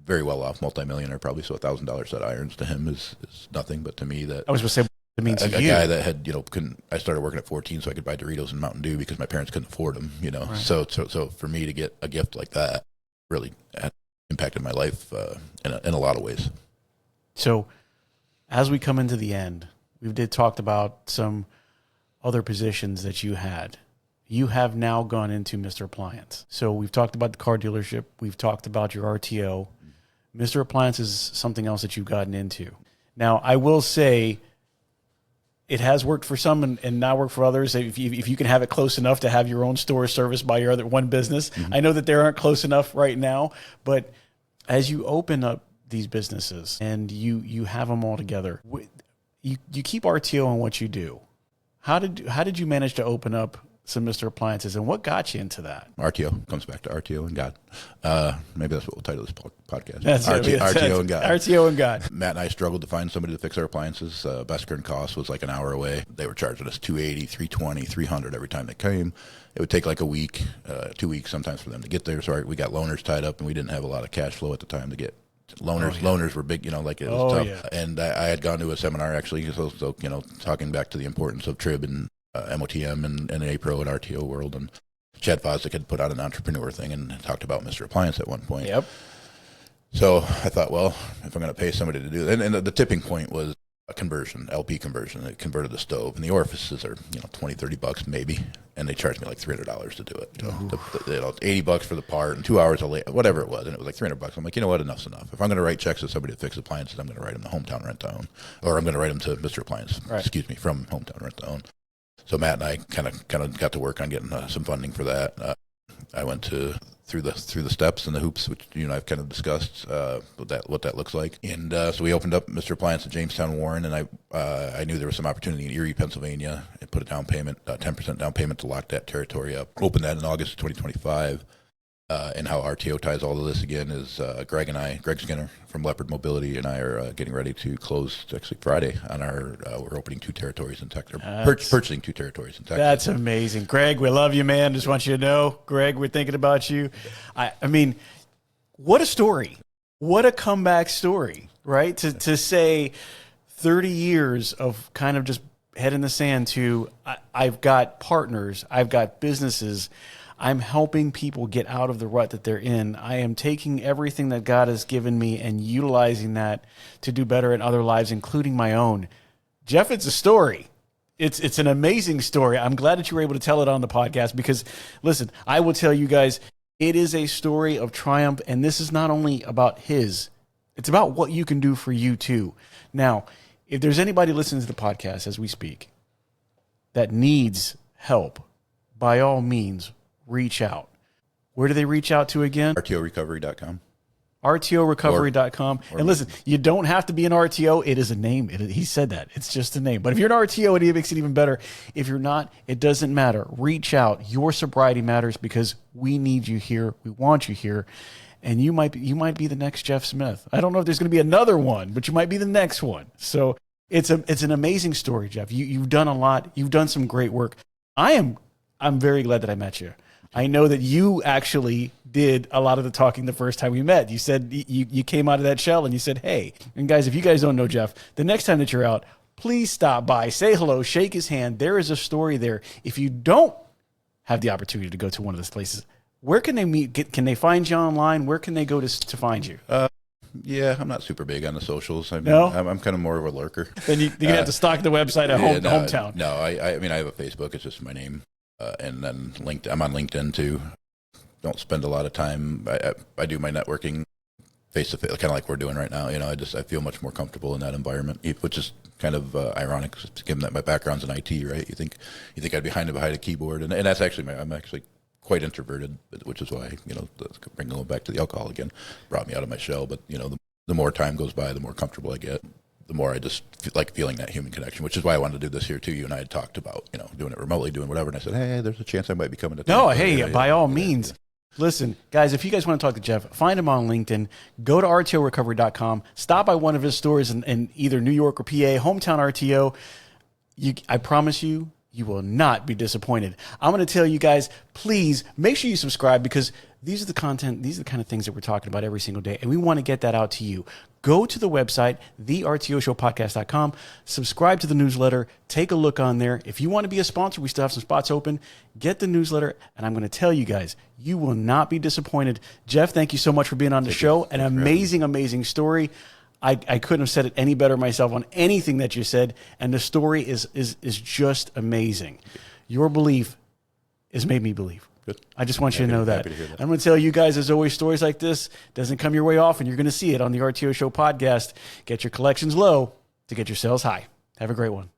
very well off, multimillionaire probably. So $1,000 set of irons to him is nothing, but to me that I was going to say. It means a guy that had, you know, I started working at 14 so I could buy Doritos and Mountain Dew because my parents couldn't afford them, you know. Right. So for me to get a gift like that really impacted my life in a lot of ways. So as we come into the end, we did talked about some other positions that you had. You have now gone into Mr. Appliance. So we've talked about the car dealership. We've talked about your RTO. Mr. Appliance is something else that you've gotten into. Now, I will say, it has worked for some and not worked for others. If you can have it close enough to have your own store serviced by your other one business. Mm-hmm. I know that they aren't close enough right now, but as you open up these businesses and you have them all together, you keep RTO in what you do. How did you manage to open up some Mr. Appliances, and what got you into that? RTO comes back to RTO and God. Maybe that's what we'll title this podcast. RTO and God. RTO and God. Matt and I struggled to find somebody to fix our appliances. Best and cost was like an hour away. They were charging us $280, $320, $300 every time they came. It would take like a week, 2 weeks sometimes for them to get there. So we got loaners tied up, and we didn't have a lot of cash flow at the time to get loaners. Loaners were big, you know, like it was tough. Yeah. And I had gone to a seminar actually, so you know, talking back to the importance of TRIB and MOTM and A-Pro and RTO world, and Chad Fosdick had put out an entrepreneur thing and talked about Mr. Appliance at one point. Yep. So I thought, well, if I'm going to pay somebody to do that, and the tipping point was a conversion, LP conversion. It converted the stove, and the orifices are, you know, $20-$30 maybe, and they charged me like $300 to do it. You know, $80 for the part and 2 hours late, whatever it was, and it was like $300. I'm like, you know what, enough's enough. If I'm going to write checks to somebody to fix appliances, I'm going to write them to Hometown Rent to Own, or I'm going to write them to Mr. Appliance. Right. Excuse me, from Hometown Rent to Own. So Matt and I kind of got to work on getting some funding for that. I went through the steps and the hoops, which you and I've kind of discussed what that looks like. And so we opened up Mr. Appliance at Jamestown, Warren, and I knew there was some opportunity in Erie, Pennsylvania, and put a down payment, 10% down payment to lock that territory up. Opened that in August of 2025. And how RTO ties all of this again is Greg Skinner from Leopard Mobility and I are getting ready to close actually Friday on we're opening 2 territories in Texas, purchasing 2 territories in Texas. That's amazing. Greg, we love you, man. Just want you to know, Greg, we're thinking about you. I mean, what a story. What a comeback story, right? To say 30 years of kind of just head in the sand to I've got partners, I've got businesses, I'm helping people get out of the rut that they're in. I am taking everything that God has given me and utilizing that to do better in other lives, including my own. Jeff, it's a story. It's an amazing story. I'm glad that you were able to tell it on the podcast because, listen, I will tell you guys, it is a story of triumph, and this is not only about his. It's about what you can do for you, too. Now, if there's anybody listening to the podcast as we speak that needs help, by all means, reach out. Where do they reach out to again? RTOrecovery.com. RTOrecovery.com. And listen, you don't have to be an RTO. It is a name. He said that. It's just a name. But if you're an RTO, it makes it even better. If you're not, it doesn't matter. Reach out. Your sobriety matters because we need you here. We want you here. And you might be the next Jeff Smith. I don't know if there's going to be another one, but you might be the next one. So it's an amazing story, Jeff. You've done a lot. You've done some great work. I'm very glad that I met you. I know that you actually did a lot of the talking the first time we met. You said you came out of that shell and you said, hey, and guys, if you guys don't know Jeff, the next time that you're out, please stop by, say hello, shake his hand. There is a story there. If you don't have the opportunity to go to one of those places, where can they meet? Can they find you online? Where can they go to find you? Yeah, I'm not super big on the socials. No? I'm kind of more of a lurker. Then you're going to have to stalk the website at Hometown. No, I mean, I have a Facebook. It's just my name. And then LinkedIn. I'm on LinkedIn too. Don't spend a lot of time. I do my networking face to face, kind of like we're doing right now. You know, I feel much more comfortable in that environment, which is kind of ironic, given that my background's in IT. Right? You think I'd be behind a keyboard, and that's actually I'm actually quite introverted, which is why going back to the alcohol again brought me out of my shell. But you know, the more time goes by, the more comfortable I get. The more I just like feeling that human connection, which is why I wanted to do this here too. You and I had talked about, you know, doing it remotely, doing whatever. And I said, hey, there's a chance I might be coming to town. No, hey, by all means. Listen, guys, if you guys want to talk to Jeff, find him on LinkedIn. Go to RTOrecovery.com. Stop by one of his stores in either New York or PA, hometown RTO. I promise you, you will not be disappointed. I'm going to tell you guys, please make sure you subscribe, because these are the kind of things that we're talking about every single day, and we want to get that out to you. Go to the website, thertoshowpodcast.com, subscribe to the newsletter, take a look on there. If you want to be a sponsor, we still have some spots open. Get the newsletter, and I'm going to tell you guys, you will not be disappointed. Jeff, thank you so much for being on the show. An amazing story. I couldn't have said it any better myself on anything that you said, and the story is just amazing. Your belief has made me believe. Good. I just want you to know that. Happy to hear that. I'm going to tell you guys, as always, stories like this doesn't come your way often. You're going to see it on the RTO Show podcast. Get your collections low to get your sales high. Have a great one.